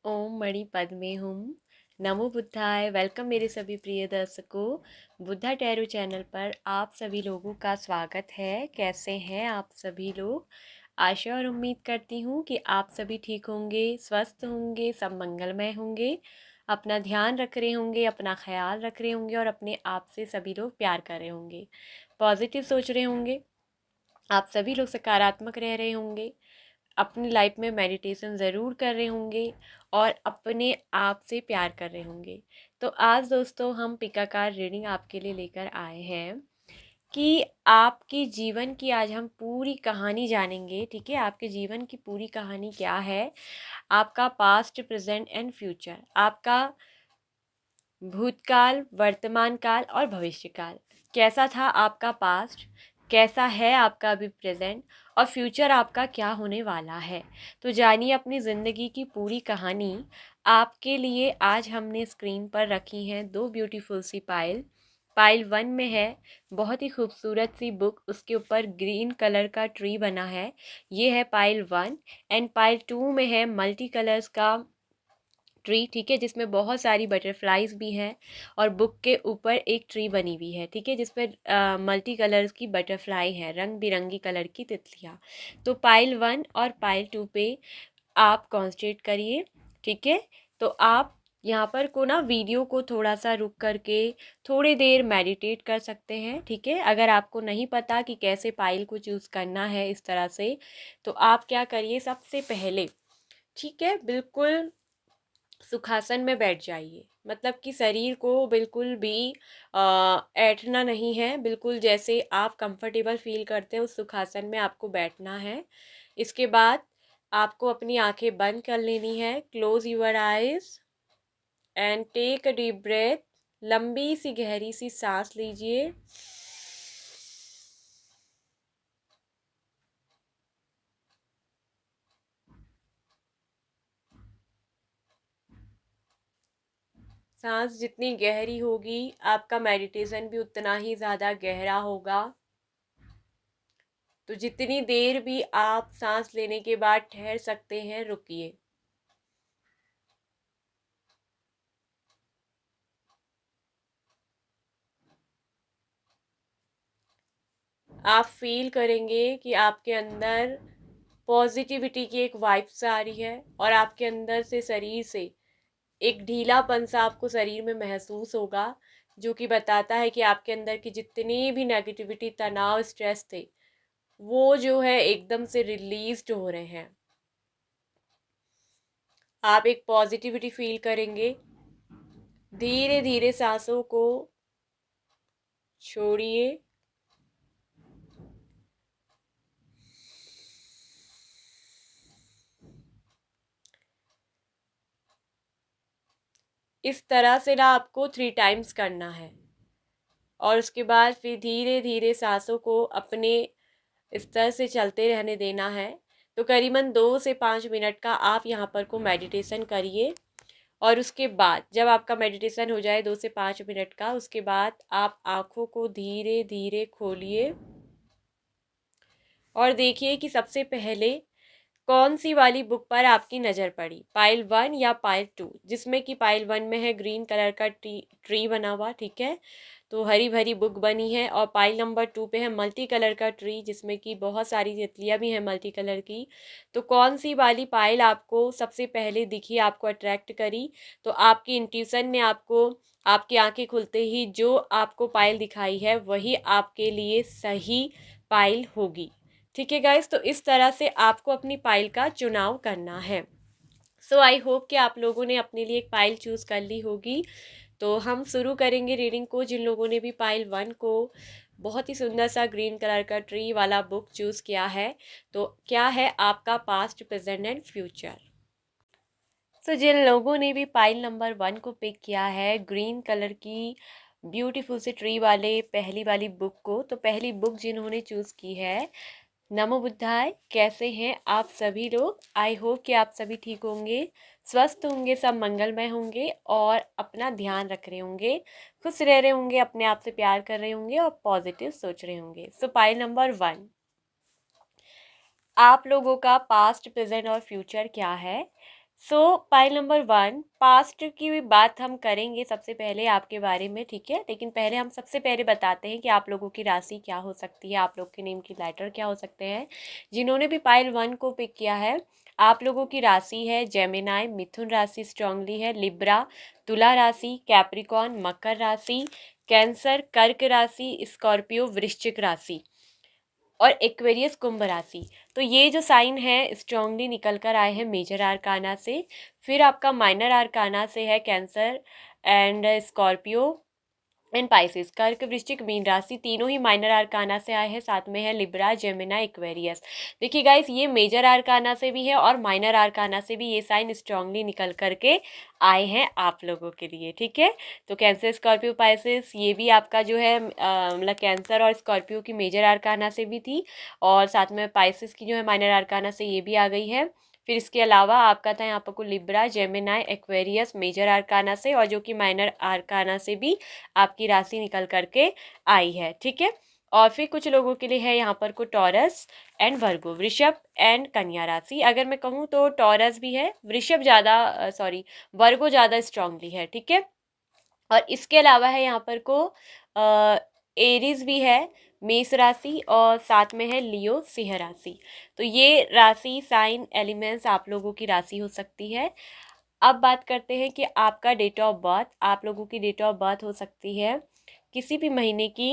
ओम मणि पद्मे हुम। नमो बुद्धाय। वेलकम मेरे सभी प्रिय दर्शकों। बुद्धा टैरो चैनल पर आप सभी लोगों का स्वागत है। कैसे हैं आप सभी लोग? आशा और उम्मीद करती हूँ कि आप सभी ठीक होंगे, स्वस्थ होंगे, सब मंगलमय होंगे, अपना ध्यान रख रहे होंगे, अपना ख्याल रख रहे होंगे और अपने आप से सभी लोग प्यार कर रहे होंगे, पॉजिटिव सोच रहे होंगे। आप सभी लोग सकारात्मक रह रहे होंगे, अपनी लाइफ में मेडिटेशन ज़रूर कर रहे होंगे और अपने आप से प्यार कर रहे होंगे। तो आज दोस्तों हम पिकाकार रीडिंग आपके लिए लेकर आए हैं कि आपके जीवन की आज हम पूरी कहानी जानेंगे। ठीक है, आपके जीवन की पूरी कहानी क्या है, आपका पास्ट, प्रेजेंट एंड फ्यूचर, आपका भूतकाल, वर्तमान काल और भविष्य काल। कैसा था आपका पास्ट, कैसा है आपका अभी प्रेजेंट और फ्यूचर आपका क्या होने वाला है। तो जानिए अपनी ज़िंदगी की पूरी कहानी। आपके लिए आज हमने स्क्रीन पर रखी हैं दो ब्यूटीफुल सी पाइल। पाइल 1 में है बहुत ही खूबसूरत सी बुक, उसके ऊपर ग्रीन कलर का ट्री बना है, ये है पाइल 1। एंड पाइल 2 में है मल्टी कलर्स का ट्री, ठीक है, जिसमें बहुत सारी बटरफ्लाइज भी हैं और बुक के ऊपर एक ट्री बनी हुई है, ठीक है, जिसपे मल्टी कलर्स की बटरफ्लाई है, रंग बिरंगी कलर की तितलियाँ। तो पाइल 1 और पाइल 2 पे आप कॉन्सेंट्रेट करिए। ठीक है, तो आप यहाँ पर को ना वीडियो को थोड़ा सा रुक करके थोड़ी देर मेडिटेट कर सकते हैं। ठीक है, अगर आपको नहीं पता कि कैसे पाइल को चूज़ करना है इस तरह से, तो आप क्या करिए, सबसे पहले ठीक है बिल्कुल सुखासन में बैठ जाइए। मतलब कि शरीर को बिल्कुल भी ऐंठना नहीं है, बिल्कुल जैसे आप कंफर्टेबल फील करते हैं उस सुखासन में आपको बैठना है। इसके बाद आपको अपनी आंखें बंद कर लेनी है। Close your eyes and take a deep breath. लंबी सी गहरी सी सांस लीजिए। सांस जितनी गहरी होगी आपका मेडिटेशन भी उतना ही ज़्यादा गहरा होगा। तो जितनी देर भी आप सांस लेने के बाद ठहर सकते हैं, रुकिए। आप फील करेंगे कि आपके अंदर पॉजिटिविटी की एक वाइब्स आ रही है और आपके अंदर से, शरीर से एक ढीलापन सा आपको शरीर में महसूस होगा, जो कि बताता है कि आपके अंदर की जितनी भी नेगेटिविटी, तनाव, स्ट्रेस थे, वो जो है एकदम से रिलीज्ड हो रहे हैं। आप एक पॉजिटिविटी फील करेंगे। धीरे धीरे सांसों को छोड़िए। इस तरह से ना आपको 3 टाइम्स करना है और उसके बाद फिर धीरे धीरे सांसों को अपने स्तर से चलते रहने देना है। तो करीबन 2 से 5 मिनट का आप यहाँ पर को मेडिटेशन करिए और उसके बाद जब आपका मेडिटेशन हो जाए 2 से 5 मिनट का, उसके बाद आप आँखों को धीरे धीरे खोलिए और देखिए कि सबसे पहले कौन सी वाली बुक पर आपकी नज़र पड़ी, पाइल 1 या पाइल 2। जिसमें कि पाइल 1 में है ग्रीन कलर का ट्री बना हुआ, ठीक है, तो हरी भरी बुक बनी है। और पाइल नंबर 2 पे है मल्टी कलर का ट्री, जिसमें कि बहुत सारी तितलियाँ भी हैं मल्टी कलर की। तो कौन सी वाली पाइल आपको सबसे पहले दिखी, आपको अट्रैक्ट करी, तो आपकी इंट्यूशन ने आपको, आपकी आंखें खुलते ही जो आपको पाइल दिखाई है वही आपके लिए सही पाइल होगी। ठीक है गाइस, तो इस तरह से आपको अपनी पाइल का चुनाव करना है। सो आई होप कि आप लोगों ने अपने लिए एक पाइल चूज़ कर ली होगी। तो हम शुरू करेंगे रीडिंग को। जिन लोगों ने भी पाइल 1 को, बहुत ही सुंदर सा ग्रीन कलर का ट्री वाला बुक चूज़ किया है, तो क्या है आपका पास्ट, प्रेजेंट एंड फ्यूचर। सो जिन लोगों ने भी पाइल नंबर 1 को पिक किया है, ग्रीन कलर की ब्यूटीफुल से ट्री वाले पहली वाली बुक को, तो पहली बुक जिन्होंने चूज़ की है, नमो बुद्धाय। कैसे हैं आप सभी लोग? आई होप कि आप सभी ठीक होंगे, स्वस्थ होंगे, सब मंगलमय होंगे और अपना ध्यान रख रहे होंगे, खुश रह रहे होंगे, अपने आप से प्यार कर रहे होंगे और पॉजिटिव सोच रहे होंगे। सो पाइल नंबर 1, आप लोगों का पास्ट, प्रेजेंट और फ्यूचर क्या है। पाइल नंबर 1, पास्ट की भी बात हम करेंगे सबसे पहले आपके बारे में, ठीक है। लेकिन पहले हम सबसे पहले बताते हैं कि आप लोगों की राशि क्या हो सकती है, आप लोग के नेम की लेटर क्या हो सकते हैं। जिन्होंने भी पाइल 1 को पिक किया है, आप लोगों की राशि है जेमिनाई, मिथुन राशि स्ट्रांगली है, लिब्रा, तुला राशि, कैप्रिकॉन, मकर राशि, कैंसर, कर्क राशि, स्कॉर्पियो, वृश्चिक राशि और एक्वेरियस कुंभ राशि। तो ये जो साइन है स्ट्रांगली निकल कर आए हैं मेजर आर्काना से। फिर आपका माइनर आर्काना से है cancer and Scorpio and Pisces. कर्क, वृश्चिक, मीन राशि तीनों ही माइनर आर्काना से आए हैं। साथ में है लिब्रा, जेमिना, एक्वेरियस। देखिए गाइस, ये मेजर आर्काना से भी है और माइनर आर्काना से भी ये साइन स्ट्रांगली निकल करके आए हैं आप लोगों के लिए, ठीक है। तो कैंसर, स्कॉर्पियो, पाइसेस, ये भी आपका जो है मतलब कैंसर और स्कॉर्पियो की मेजर आर्काना से भी थी और साथ में पाइसेस की जो है माइनर आर्काना से ये भी आ गई है। फिर इसके अलावा आपका था यहाँ पर को Libra, Gemini, Aquarius major arcana से और जो कि माइनर आर्काना से भी आपकी राशि निकल करके आई है, ठीक है। और फिर कुछ लोगों के लिए है यहाँ पर को टॉरस एंड वर्गो, वृषभ एंड कन्या राशि। अगर मैं कहूँ तो टॉरस भी है, वृषभ ज़्यादा सॉरी वर्गो ज़्यादा स्ट्रांगली है, ठीक है। और इसके अलावा है यहाँ पर को एरीज भी है, मेष राशि और साथ में है लियो, सिंह राशि। तो ये राशि साइन एलिमेंट्स आप लोगों की राशि हो सकती है। अब बात करते हैं कि आपका डेट ऑफ बर्थ। आप लोगों की डेट ऑफ बर्थ हो सकती है किसी भी महीने की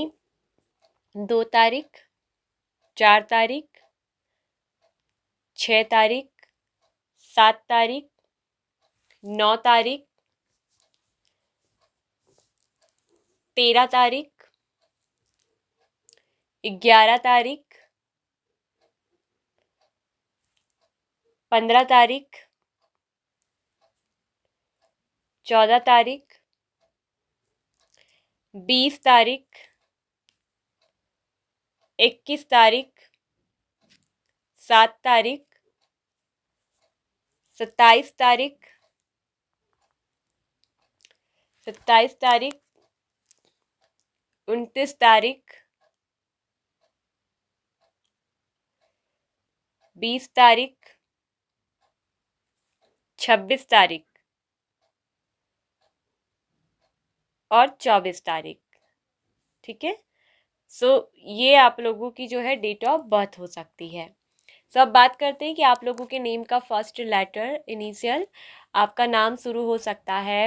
2 तारीख, 4 तारीख, 6 तारीख, 7 तारीख, 9 तारीख, 13 तारीख, 11 तारीख, 15 तारीख, 14 तारीख, 20 तारीख, 21 तारीख, 7 तारीख, 27 तारीख, 27 तारीख, 29 तारीख, 20 तारीख, 26 तारीख और 24 तारीख, ठीक है। ये आप लोगों की जो है डेट ऑफ बर्थ हो सकती है। अब बात करते हैं कि आप लोगों के नेम का फर्स्ट लेटर इनिशियल। आपका नाम शुरू हो सकता है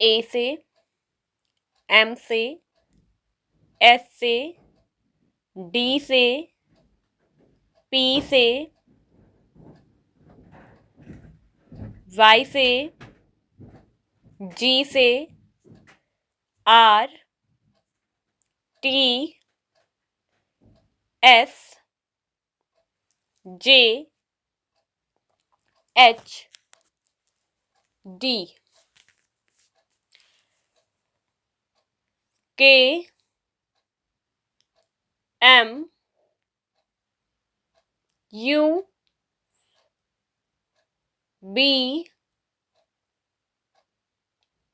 ए से, एम से, एस से, डी से, पी से, वाई से, जी से, R, T, S, J, H, D, K, M, U, B,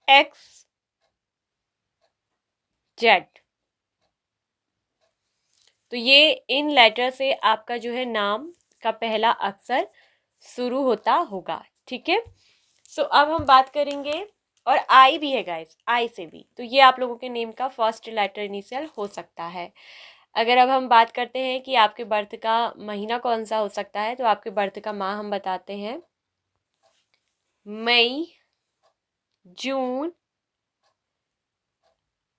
X, Z. तो ये इन लेटर से आपका जो है नाम का पहला अक्षर शुरू होता होगा, ठीक है। अब हम बात करेंगे और आई भी है गाइस, आई से भी, तो ये आप लोगों के नेम का फर्स्ट लेटर इनिशियल हो सकता है। अगर अब हम बात करते हैं कि आपके बर्थ का महीना कौन सा हो सकता है, तो आपके बर्थ का माह हम बताते हैं मई, जून,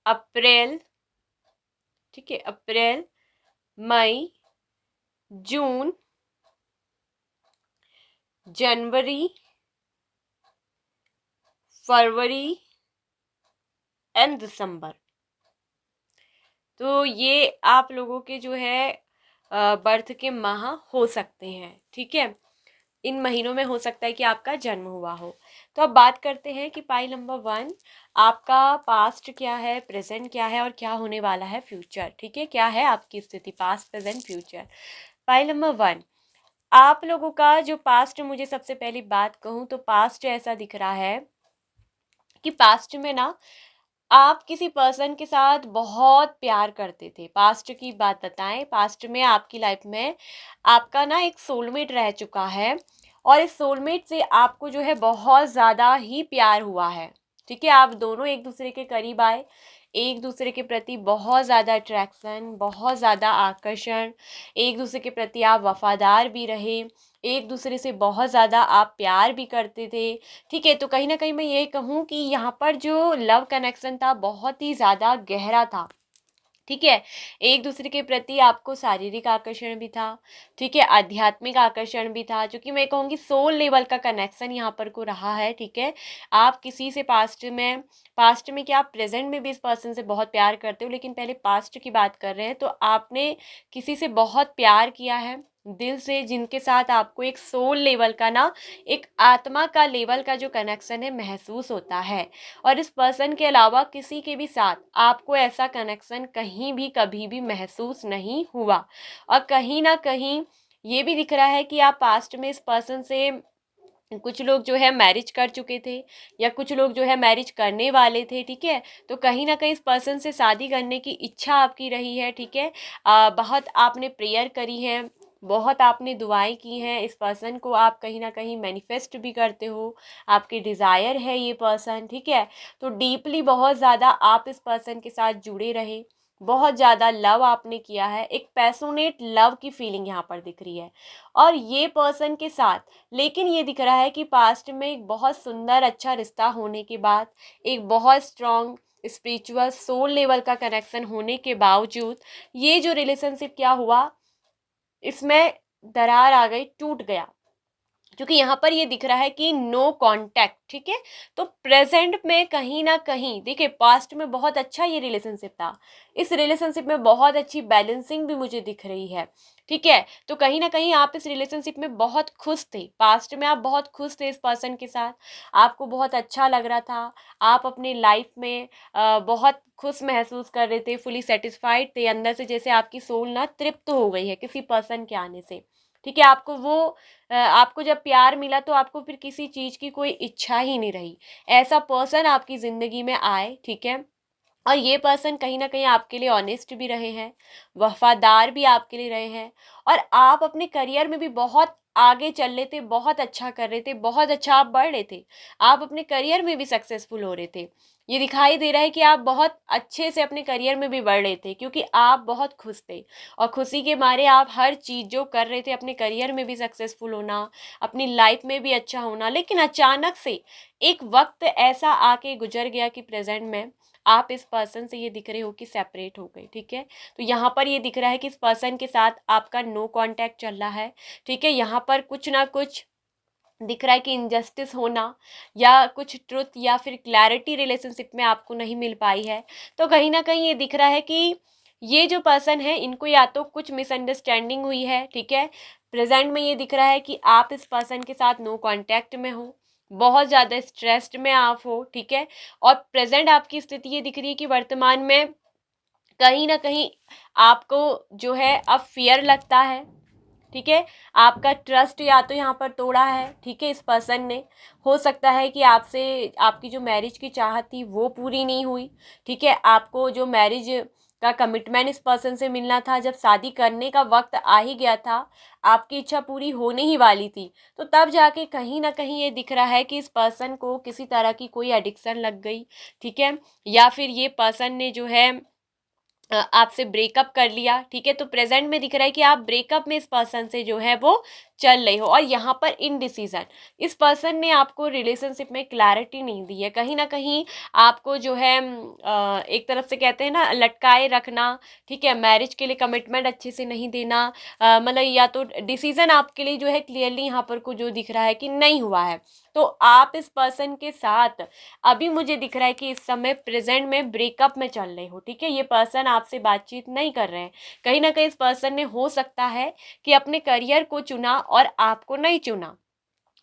अप्रैल, ठीक है, अप्रैल, मई, जून, जनवरी, फरवरी एंड दिसंबर। तो ये आप लोगों के जो है बर्थ के माह हो सकते हैं, ठीक है। इन महीनों में हो सकता है कि आपका जन्म हुआ हो। तो अब बात करते हैं कि पाई नंबर 1 आपका पास्ट क्या है, प्रेजेंट क्या है और क्या होने वाला है फ्यूचर, ठीक है। क्या है आपकी स्थिति, पास्ट, प्रेजेंट, फ्यूचर। पाई नंबर 1, आप लोगों का जो पास्ट, मुझे सबसे पहली बात कहूँ तो पास्ट ऐसा दिख रहा है कि पास्ट में ना आप किसी पर्सन के साथ बहुत प्यार करते थे। पास्ट की बात बताएं, पास्ट में आपकी लाइफ में आपका ना एक सोलमेट रह चुका है और इस सोलमेट से आपको जो है बहुत ज़्यादा ही प्यार हुआ है, ठीक है। आप दोनों एक दूसरे के करीब आए, एक दूसरे के प्रति बहुत ज़्यादा अट्रैक्शन, बहुत ज़्यादा आकर्षण, एक दूसरे के प्रति आप वफ़ादार भी रहे, एक दूसरे से बहुत ज़्यादा आप प्यार भी करते थे, ठीक है। तो कहीं न कहीं मैं ये कहूँ कि यहाँ पर जो लव कनेक्शन था बहुत ही ज़्यादा गहरा था, ठीक है। एक दूसरे के प्रति आपको शारीरिक आकर्षण भी था, ठीक है, आध्यात्मिक आकर्षण भी था, जो कि मैं कहूँगी सोल लेवल का कनेक्शन यहाँ पर को रहा है, ठीक है। आप किसी से पास्ट में क्या आप प्रेजेंट में भी इस पर्सन से बहुत प्यार करते हो, लेकिन पहले पास्ट की बात कर रहे हैं, तो आपने किसी से बहुत प्यार किया है दिल से, जिनके साथ आपको एक सोल लेवल का ना, एक आत्मा का लेवल का जो कनेक्शन है महसूस होता है। और इस पर्सन के अलावा किसी के भी साथ आपको ऐसा कनेक्शन कहीं भी कभी भी महसूस नहीं हुआ। और कहीं ना कहीं ये भी दिख रहा है कि आप पास्ट में इस पर्सन से, कुछ लोग जो है मैरिज कर चुके थे या कुछ लोग जो है मैरिज करने वाले थे, ठीक है। तो कहीं ना कहीं इस पर्सन से शादी करने की इच्छा आपकी रही है, ठीक है। बहुत आपने प्रेयर करी है, बहुत आपने दुआएं की हैं, इस पर्सन को आप कहीं ना कहीं मैनिफेस्ट भी करते हो, आपकी डिज़ायर है ये पर्सन, ठीक है। तो डीपली बहुत ज़्यादा आप इस पर्सन के साथ जुड़े रहे, बहुत ज़्यादा लव आपने किया है, एक पैशनेट लव की फीलिंग यहाँ पर दिख रही है। और ये पर्सन के साथ, लेकिन ये दिख रहा है कि पास्ट में एक बहुत सुंदर अच्छा रिश्ता होने के बाद, एक बहुत स्ट्रॉन्ग स्पिरिचुअल सोल लेवल का कनेक्शन होने के बावजूद, ये जो रिलेशनशिप क्या हुआ, इसमें दरार आ गई, टूट गया। क्योंकि यहाँ पर ये दिख रहा है कि नो कांटेक्ट, ठीक है। तो प्रेजेंट में कहीं ना कहीं देखिए, पास्ट में बहुत अच्छा ये रिलेशनशिप था, इस रिलेशनशिप में बहुत अच्छी बैलेंसिंग भी मुझे दिख रही है, ठीक है। तो कहीं ना कहीं आप इस रिलेशनशिप में बहुत खुश थे, पास्ट में आप बहुत खुश थे इस पर्सन के साथ, आपको बहुत अच्छा लग रहा था, आप अपने लाइफ में बहुत खुश महसूस कर रहे थे, फुली सेटिस्फाइड थे अंदर से, जैसे आपकी सोल ना तृप्त हो गई है किसी पर्सन के आने से, ठीक है। आपको जब प्यार मिला तो आपको फिर किसी चीज़ की कोई इच्छा ही नहीं रही, ऐसा पर्सन आपकी ज़िंदगी में आए, ठीक है। और ये पर्सन कहीं ना कहीं आपके लिए ऑनेस्ट भी रहे हैं, वफादार भी आपके लिए रहे हैं, और आप अपने करियर में भी बहुत आगे चल रहे थे, बहुत अच्छा कर रहे थे, बहुत अच्छा आप बढ़ रहे थे, आप अपने करियर में भी सक्सेसफुल हो रहे थे। ये दिखाई दे रहा है कि आप बहुत अच्छे से अपने करियर में भी बढ़ रहे थे, क्योंकि आप बहुत खुश थे, और खुशी के मारे आप हर चीज़ जो कर रहे थे, अपने करियर में भी सक्सेसफुल होना, अपनी लाइफ में भी अच्छा होना। लेकिन अचानक से एक वक्त ऐसा आके गुजर गया कि प्रेजेंट में आप इस पर्सन से ये दिख रहे हो कि सेपरेट हो गए, ठीक है। तो यहाँ पर ये दिख रहा है कि इस पर्सन के साथ आपका नो कांटेक्ट चल रहा है, ठीक है। यहाँ पर कुछ ना कुछ दिख रहा है कि इनजस्टिस होना, या कुछ ट्रुथ या फिर क्लैरिटी रिलेशनशिप में आपको नहीं मिल पाई है। तो कहीं ना कहीं ये दिख रहा है कि ये जो पर्सन है, इनको या तो कुछ मिसअंडरस्टैंडिंग हुई है, ठीक है। प्रेजेंट में ये दिख रहा है कि आप इस पर्सन के साथ नो कांटेक्ट में हो, बहुत ज़्यादा स्ट्रेस्ड में आप हो, ठीक है। और प्रेजेंट आपकी स्थिति ये दिख रही है कि वर्तमान में कहीं ना कहीं आपको जो है अब फियर लगता है, ठीक है। आपका ट्रस्ट या तो यहाँ पर तोड़ा है, ठीक है, इस पर्सन ने। हो सकता है कि आपसे आपकी जो मैरिज की चाहत थी वो पूरी नहीं हुई, ठीक है। आपको जो मैरिज का कमिटमेंट इस पर्सन से मिलना था, जब शादी करने का वक्त आ ही गया था, आपकी इच्छा पूरी होने ही वाली थी, तो तब जाके कहीं ना कहीं ये दिख रहा है कि इस पर्सन को किसी तरह की कोई एडिक्शन लग गई, ठीक है। या फिर ये पर्सन ने जो है आपसे ब्रेकअप कर लिया, ठीक है। तो प्रेजेंट में दिख रहा है कि आप ब्रेकअप में इस पर्सन से जो है वो चल रहे हो, और यहाँ पर इनडिसीजन, इस पर्सन ने आपको रिलेशनशिप में क्लैरिटी नहीं दी है, कहीं ना कहीं आपको जो है एक तरफ से कहते हैं ना लटकाए रखना, ठीक है। मैरिज के लिए कमिटमेंट अच्छे से नहीं देना, मतलब या तो डिसीजन आपके लिए जो है क्लियरली यहाँ पर को जो दिख रहा है कि नहीं हुआ है। तो आप इस पर्सन के साथ अभी मुझे दिख रहा है कि इस समय प्रेजेंट में ब्रेकअप में चल रहे हो, ठीक है। ये पर्सन आपसे बातचीत नहीं कर रहे हैं, कहीं ना कहीं इस पर्सन ने हो सकता है कि अपने करियर को चुना और आपको नहीं चुना,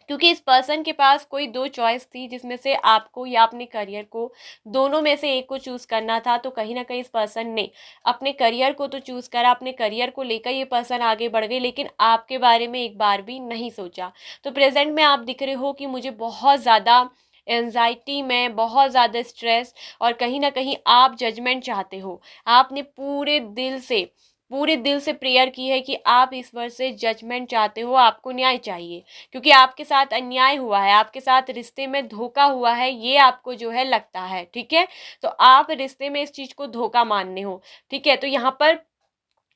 क्योंकि इस पर्सन के पास कोई दो चॉइस थी, जिसमें से आपको या अपने करियर को, दोनों में से एक को चूज करना था। तो कहीं ना कहीं इस पर्सन ने अपने करियर को तो चूज करा, अपने करियर को लेकर ये पर्सन आगे बढ़ गई, लेकिन आपके बारे में एक बार भी नहीं सोचा। तो प्रेजेंट में आप दिख रहे हो कि मुझे बहुत ज़्यादा एंजाइटी में, बहुत ज़्यादा स्ट्रेस, और कहीं ना कहीं आप जजमेंट चाहते हो, आपने पूरे दिल से पूरे दिल से प्रेयर की है कि आप ईश्वर से जजमेंट चाहते हो, आपको न्याय चाहिए, क्योंकि आपके साथ अन्याय हुआ है, आपके साथ रिश्ते में धोखा हुआ है, ये आपको जो है लगता है, ठीक है। तो आप रिश्ते में इस चीज़ को धोखा मानने हो, ठीक है। तो यहाँ पर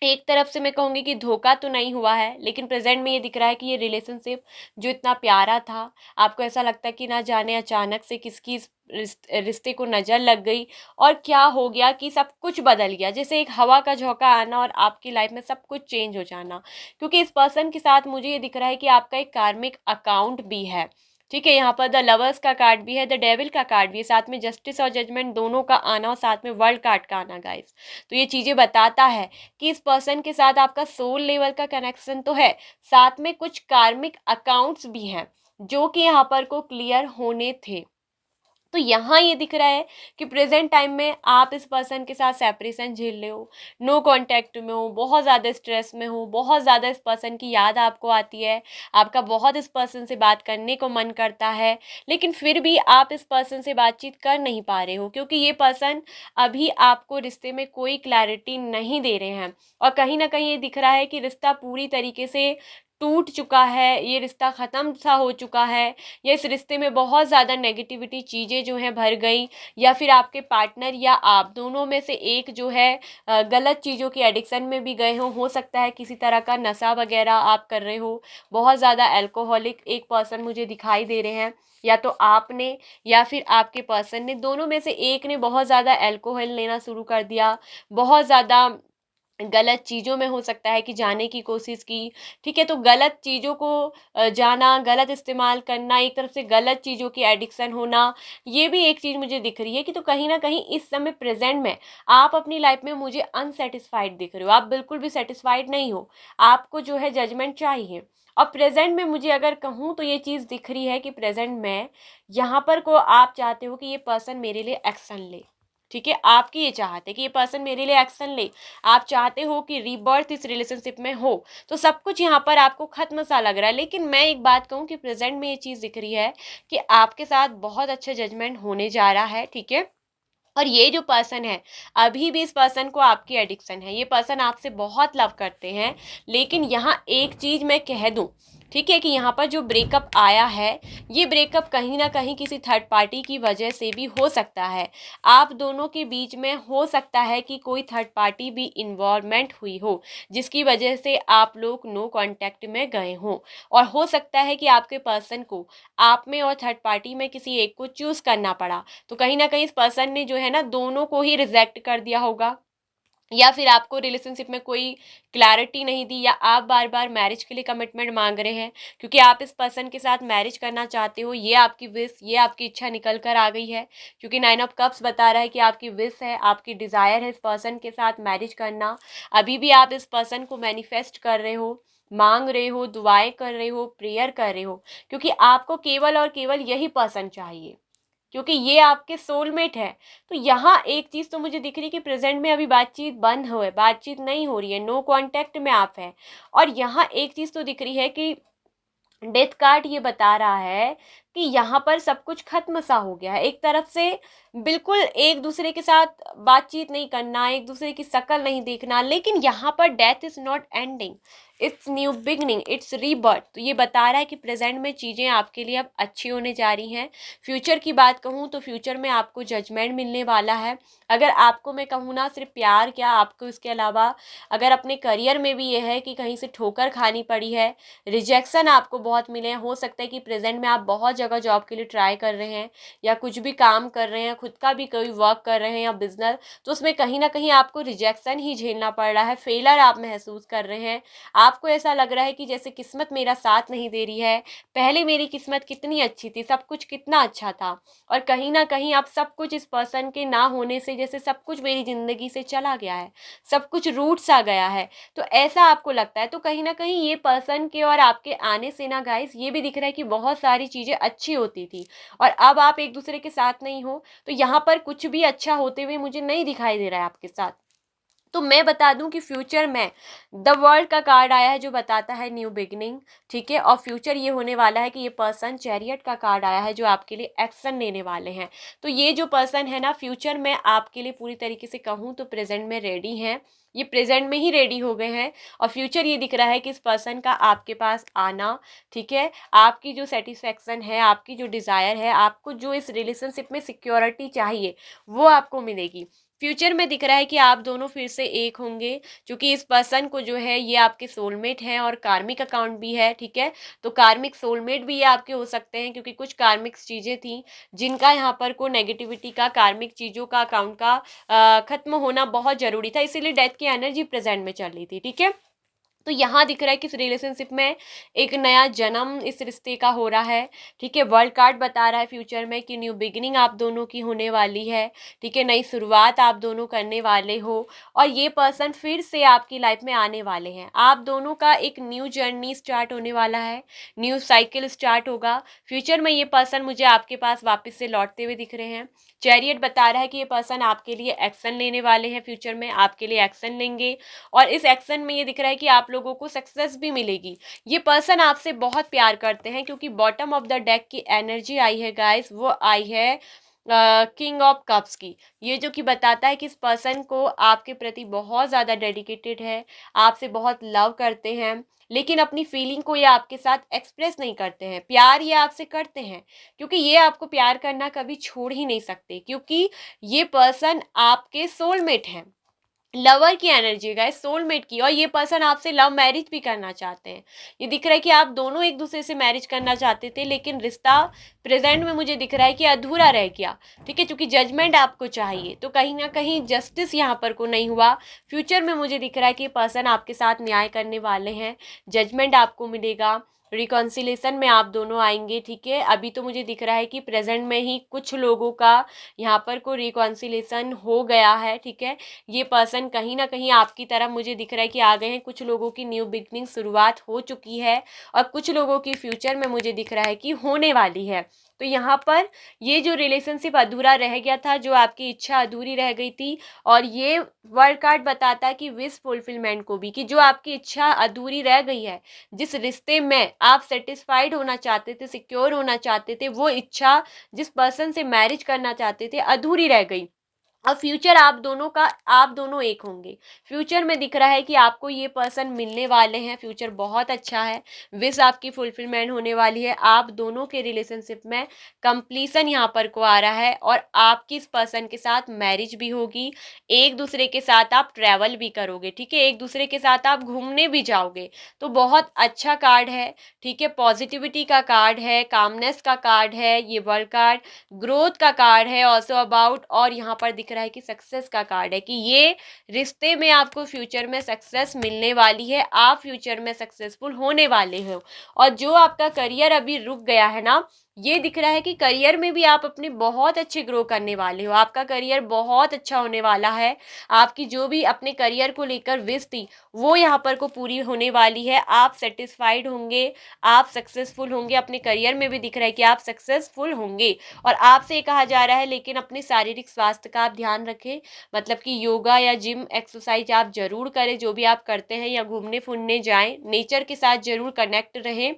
एक तरफ से मैं कहूँगी कि धोखा तो नहीं हुआ है, लेकिन प्रेजेंट में ये दिख रहा है कि ये रिलेशनशिप जो इतना प्यारा था, आपको ऐसा लगता है कि ना जाने अचानक से किसकी इस रिश्ते को नज़र लग गई और क्या हो गया कि सब कुछ बदल गया, जैसे एक हवा का झोंका आना और आपकी लाइफ में सब कुछ चेंज हो जाना। क्योंकि इस पर्सन के साथ मुझे ये दिख रहा है कि आपका एक कार्मिक अकाउंट भी है, ठीक है। यहाँ पर द लवर्स का कार्ड भी है, द डेविल का कार्ड भी है, साथ में जस्टिस और जजमेंट दोनों का आना और साथ में वर्ल्ड कार्ड का आना गाइस। तो ये चीज़ें बताता है कि इस पर्सन के साथ आपका सोल लेवल का कनेक्शन तो है, साथ में कुछ कार्मिक अकाउंट्स भी हैं जो कि यहाँ पर को क्लियर होने थे। तो यहाँ ये दिख रहा है कि प्रेजेंट टाइम में आप इस पर्सन के साथ सेपरेशन झेल रहे हो, नो कांटेक्ट में हो, बहुत ज़्यादा स्ट्रेस में हो, बहुत ज़्यादा इस पर्सन की याद आपको आती है, आपका बहुत इस पर्सन से बात करने को मन करता है, लेकिन फिर भी आप इस पर्सन से बातचीत कर नहीं पा रहे हो, क्योंकि ये पर्सन अभी आपको रिश्ते में कोई क्लैरिटी नहीं दे रहे हैं। और कहीं ना कहीं ये दिख रहा है कि रिश्ता पूरी तरीके से टूट चुका है, ये रिश्ता ख़त्म सा हो चुका है, या इस रिश्ते में बहुत ज़्यादा नेगेटिविटी चीज़ें जो हैं भर गई, या फिर आपके पार्टनर या आप दोनों में से एक जो है गलत चीज़ों की एडिक्शन में भी गए हो सकता है किसी तरह का नशा वगैरह आप कर रहे हो, बहुत ज़्यादा अल्कोहलिक एक पर्सन मुझे दिखाई दे रहे हैं, या तो आपने या फिर आपके पर्सन ने, दोनों में से एक ने बहुत ज़्यादा अल्कोहल लेना शुरू कर दिया, बहुत ज़्यादा गलत चीज़ों में हो सकता है कि जाने की कोशिश की, ठीक है। तो गलत चीज़ों को जाना, गलत इस्तेमाल करना, एक तरफ से गलत चीज़ों की एडिक्शन होना, ये भी एक चीज़ मुझे दिख रही है कि तो कहीं ना कहीं इस समय प्रेजेंट में आप अपनी लाइफ में मुझे अनसेटिस्फाइड दिख रहे हो, आप बिल्कुल भी सेटिस्फाइड नहीं हो, आपको जो है जजमेंट चाहिए। और प्रेजेंट में मुझे अगर कहूँ तो ये चीज़ दिख रही है कि प्रेजेंट में यहाँ पर को आप चाहते हो कि ये पर्सन मेरे लिए एक्शन ले, ठीक है। आपकी ये चाहत है कि ये पर्सन मेरे लिए एक्शन ले, आप चाहते हो कि रीबर्थ इस रिलेशनशिप में हो, तो सब कुछ यहाँ पर आपको खत्म सा लग रहा है। लेकिन मैं एक बात कहूँ कि प्रेजेंट में ये चीज़ दिख रही है कि आपके साथ बहुत अच्छा जजमेंट होने जा रहा है, ठीक है। और ये जो पर्सन है, अभी भी इस पर्सन को आपकी एडिक्शन है, ये पर्सन आपसे बहुत लव करते हैं, लेकिन यहाँ एक चीज़ मैं कह दूँ, ठीक है, कि यहाँ पर जो ब्रेकअप आया है, ये ब्रेकअप कहीं ना कहीं किसी थर्ड पार्टी की वजह से भी हो सकता है, आप दोनों के बीच में हो सकता है कि कोई थर्ड पार्टी भी इन्वॉल्वमेंट हुई हो, जिसकी वजह से आप लोग नो कांटेक्ट में गए हों। और हो सकता है कि आपके पर्सन को आप में और थर्ड पार्टी में किसी एक को चूज़ करना पड़ा, तो कहीं ना कहीं इस पर्सन ने जो है ना दोनों को ही रिजेक्ट कर दिया होगा, या फिर आपको रिलेशनशिप में कोई क्लैरिटी नहीं दी, या आप बार बार मैरिज के लिए कमिटमेंट मांग रहे हैं क्योंकि आप इस पर्सन के साथ मैरिज करना चाहते हो, ये आपकी विश, ये आपकी इच्छा निकल कर आ गई है, क्योंकि 9 ऑफ कप्स बता रहा है कि आपकी विश है, आपकी डिज़ायर है इस पर्सन के साथ मैरिज करना। अभी भी आप इस पर्सन को मैनिफेस्ट कर रहे हो, मांग रहे हो, दुआएं कर रहे हो, प्रेयर कर रहे हो, क्योंकि आपको केवल और केवल यही पर्सन चाहिए, क्योंकि ये आपके सोलमेट है। तो यहाँ एक चीज़ तो मुझे दिख रही है कि प्रेजेंट में अभी बातचीत बंद हो है, बातचीत नहीं हो रही है, नो कांटेक्ट में आप हैं। और यहाँ एक चीज़ तो दिख रही है कि डेथ कार्ड ये बता रहा है कि यहाँ पर सब कुछ खत्म सा हो गया है, एक तरफ से बिल्कुल एक दूसरे के साथ बातचीत नहीं करना, एक दूसरे की शक्ल नहीं देखना, लेकिन यहाँ पर death is not ending, it's new beginning, it's rebirth. तो ये बता रहा है कि प्रेजेंट में चीज़ें आपके लिए अब अच्छी होने जा रही हैं। फ्यूचर की बात कहूँ तो फ्यूचर में आपको जजमेंट मिलने वाला है। अगर आपको मैं कहूँ ना, सिर्फ प्यार क्या, आपको इसके अलावा अगर अपने करियर में भी ये है कि कहीं से ठोकर खानी पड़ी है, रिजेक्शन आपको बहुत मिले हैं, हो सकता है कि प्रेजेंट में आप बहुत जगह जॉब के लिए ट्राई कर रहे हैं, या कुछ भी काम कर रहे हैं, खुद का भी कोई वर्क कर रहे हैं या बिजनेस, तो उसमें कहीं ना कहीं आपको रिजेक्शन ही झेलना पड़ रहा है, फेलर आप महसूस कर रहे हैं। आपको ऐसा लग रहा है कि जैसे किस्मत मेरा साथ नहीं दे रही है, पहले मेरी किस्मत कितनी अच्छी थी, सब कुछ कितना अच्छा था, और कहीं ना कहीं अब सब कुछ इस पर्सन के ना होने से जैसे सब कुछ मेरी ज़िंदगी से चला गया है, सब कुछ रूट सा गया है। तो ऐसा आपको लगता है। तो कहीं ना कहीं ये पर्सन के और आपके आने से ना गाइस, ये भी दिख रहा है कि बहुत सारी चीज़ें अच्छी होती थी, और अब आप एक दूसरे के साथ नहीं हो, तो यहाँ पर कुछ भी अच्छा होते हुए मुझे नहीं दिखाई दे रहा है आपके साथ। तो मैं बता दूं कि फ्यूचर में द वर्ल्ड का कार्ड आया है जो बताता है न्यू बिगनिंग, ठीक है। और फ्यूचर ये होने वाला है कि ये पर्सन चैरियट का कार्ड आया है जो आपके लिए एक्शन लेने वाले हैं। तो ये जो पर्सन है ना, फ्यूचर में आपके लिए पूरी तरीके से कहूँ तो प्रेजेंट में रेडी हैं, ये प्रेजेंट में ही रेडी हो गए हैं। और फ्यूचर ये दिख रहा है कि इस पर्सन का आपके पास आना, ठीक है, आपकी जो सेटिस्फेक्शन है, आपकी जो डिज़ायर है, आपको जो इस रिलेशनशिप में सिक्योरिटी चाहिए वो आपको मिलेगी। फ्यूचर में दिख रहा है कि आप दोनों फिर से एक होंगे, क्योंकि इस पर्सन को जो है ये आपके सोलमेट हैं और कार्मिक अकाउंट भी है, ठीक है। तो कार्मिक सोलमेट भी ये आपके हो सकते हैं, क्योंकि कुछ कार्मिक चीज़ें थी जिनका यहाँ पर को नेगेटिविटी का, कार्मिक चीज़ों का अकाउंट का खत्म होना बहुत ज़रूरी था, इसीलिए डेथ की एनर्जी प्रेजेंट में चल रही थी, ठीक है। तो यहाँ दिख रहा है कि इस रिलेशनशिप में एक नया जन्म इस रिश्ते का हो रहा है, ठीक है। वर्ल्ड कार्ड बता रहा है फ्यूचर में कि न्यू बिगिनिंग आप दोनों की होने वाली है, ठीक है, नई शुरुआत आप दोनों करने वाले हो। और ये पर्सन फिर से आपकी लाइफ में आने वाले हैं, आप दोनों का एक न्यू जर्नी स्टार्ट होने वाला है, न्यू साइकिल स्टार्ट होगा। फ्यूचर में ये पर्सन मुझे आपके पास वापस से लौटते हुए दिख रहे हैं। चैरियट बता रहा है कि ये पर्सन आपके लिए एक्शन लेने वाले हैं, फ्यूचर में आपके लिए एक्शन लेंगे। और इस एक्शन में ये दिख रहा है कि आप लोगों को सक्सेस भी मिलेगी। ये पर्सन आपसे बहुत प्यार करते हैं, क्योंकि बॉटम ऑफ द डेक की एनर्जी आई है गाइस, वो आई है किंग ऑफ कप्स की। ये जो कि बताता है कि इस पर्सन को आपके प्रति बहुत ज़्यादा डेडिकेटेड है, आपसे बहुत लव करते हैं, लेकिन अपनी फीलिंग को ये आपके साथ एक्सप्रेस नहीं करते हैं। प्यार ये आपसे करते हैं, क्योंकि ये आपको प्यार करना कभी छोड़ ही नहीं सकते, क्योंकि ये पर्सन आपके सोलमेट हैं। लवर की एनर्जी गाइस, सोलमेट की। और ये पर्सन आपसे लव मैरिज भी करना चाहते हैं। ये दिख रहा है कि आप दोनों एक दूसरे से मैरिज करना चाहते थे, लेकिन रिश्ता प्रेजेंट में मुझे दिख रहा है कि अधूरा रह गया, ठीक है, क्योंकि जजमेंट आपको चाहिए, तो कहीं ना कहीं जस्टिस यहाँ पर को नहीं हुआ। फ्यूचर में मुझे दिख रहा है कि ये पर्सन आपके साथ न्याय करने वाले हैं, जजमेंट आपको मिलेगा, रिकॉन्सिलेशन में आप दोनों आएंगे, ठीक है। अभी तो मुझे दिख रहा है कि प्रेजेंट में ही कुछ लोगों का यहाँ पर को रिकॉन्सिलेशन हो गया है, ठीक है। ये पर्सन कहीं ना कहीं आपकी तरफ मुझे दिख रहा है कि आ गए हैं, कुछ लोगों की न्यू बिगनिंग शुरुआत हो चुकी है, और कुछ लोगों की फ्यूचर में मुझे दिख रहा है कि होने वाली है। तो यहाँ पर ये जो रिलेशनशिप अधूरा रह गया था, जो आपकी इच्छा अधूरी रह गई थी, और ये वर्ल्ड कार्ड बताता है कि विश फुलफिलमेंट को भी, कि जो आपकी इच्छा अधूरी रह गई है, जिस रिश्ते में आप सेटिस्फाइड होना चाहते थे, सिक्योर होना चाहते थे, वो इच्छा जिस पर्सन से मैरिज करना चाहते थे अधूरी रह गई। और फ्यूचर आप दोनों का, आप दोनों एक होंगे। फ्यूचर में दिख रहा है कि आपको ये पर्सन मिलने वाले हैं, फ्यूचर बहुत अच्छा है, विश आपकी फुलफिलमेंट होने वाली है, आप दोनों के रिलेशनशिप में कंप्लीसन यहाँ पर को आ रहा है, और आपकी इस पर्सन के साथ मैरिज भी होगी, एक दूसरे के साथ आप ट्रैवल भी करोगे, ठीक है, एक दूसरे के साथ आप घूमने भी जाओगे। तो बहुत अच्छा कार्ड है, ठीक है, पॉजिटिविटी का कार्ड है, कामनेस का कार्ड है, ये वर्ल्ड कार्ड ग्रोथ का कार्ड है ऑल्सो अबाउट। और यहाँ पर दिख रहा है कि सक्सेस का कार्ड है, कि ये रिश्ते में आपको फ्यूचर में सक्सेस मिलने वाली है, आप फ्यूचर में सक्सेसफुल होने वाले हो। और जो आपका करियर अभी रुक गया है ना, ये दिख रहा है कि करियर में भी आप अपने बहुत अच्छे ग्रो करने वाले हो, आपका करियर बहुत अच्छा होने वाला है। आपकी जो भी अपने करियर को लेकर विश थी वो यहाँ पर को पूरी होने वाली है, आप सेटिस्फाइड होंगे, आप सक्सेसफुल होंगे, अपने करियर में भी दिख रहा है कि आप सक्सेसफुल होंगे। और आपसे ये कहा जा रहा है, लेकिन अपने शारीरिक स्वास्थ्य का आप ध्यान रखें, मतलब कि योगा या जिम एक्सरसाइज आप जरूर करें, जो भी आप करते हैं, या घूमने फिरने जाएं, नेचर के साथ जरूर कनेक्ट रहें,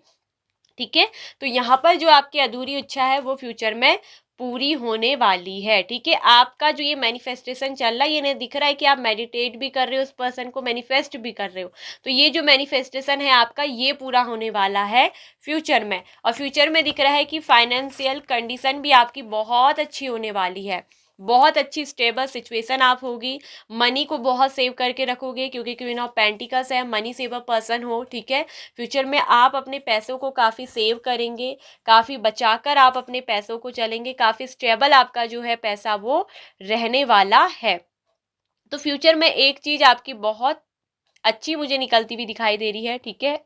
ठीक है। तो यहाँ पर जो आपकी अधूरी इच्छा है वो फ्यूचर में पूरी होने वाली है, ठीक है। आपका जो ये मैनिफेस्टेशन चल रहा है, ये नहीं दिख रहा है कि आप मेडिटेट भी कर रहे हो, उस पर्सन को मैनिफेस्ट भी कर रहे हो, तो ये जो मैनिफेस्टेशन है आपका, ये पूरा होने वाला है फ्यूचर में। और फ्यूचर में दिख रहा है कि फाइनेंशियल कंडीशन भी आपकी बहुत अच्छी होने वाली है, बहुत अच्छी स्टेबल सिचुएशन आप होगी, मनी को बहुत सेव करके रखोगे, क्योंकि क्वीन ऑफ पेंटिकल्स है, मनी सेवर पर्सन हो, ठीक है। फ्यूचर में आप अपने पैसों को काफ़ी सेव करेंगे, काफ़ी बचाकर आप अपने पैसों को चलेंगे, काफ़ी स्टेबल आपका जो है पैसा वो रहने वाला है। तो फ्यूचर में एक चीज़ आपकी बहुत अच्छी मुझे निकलती हुई दिखाई दे रही है, ठीक है।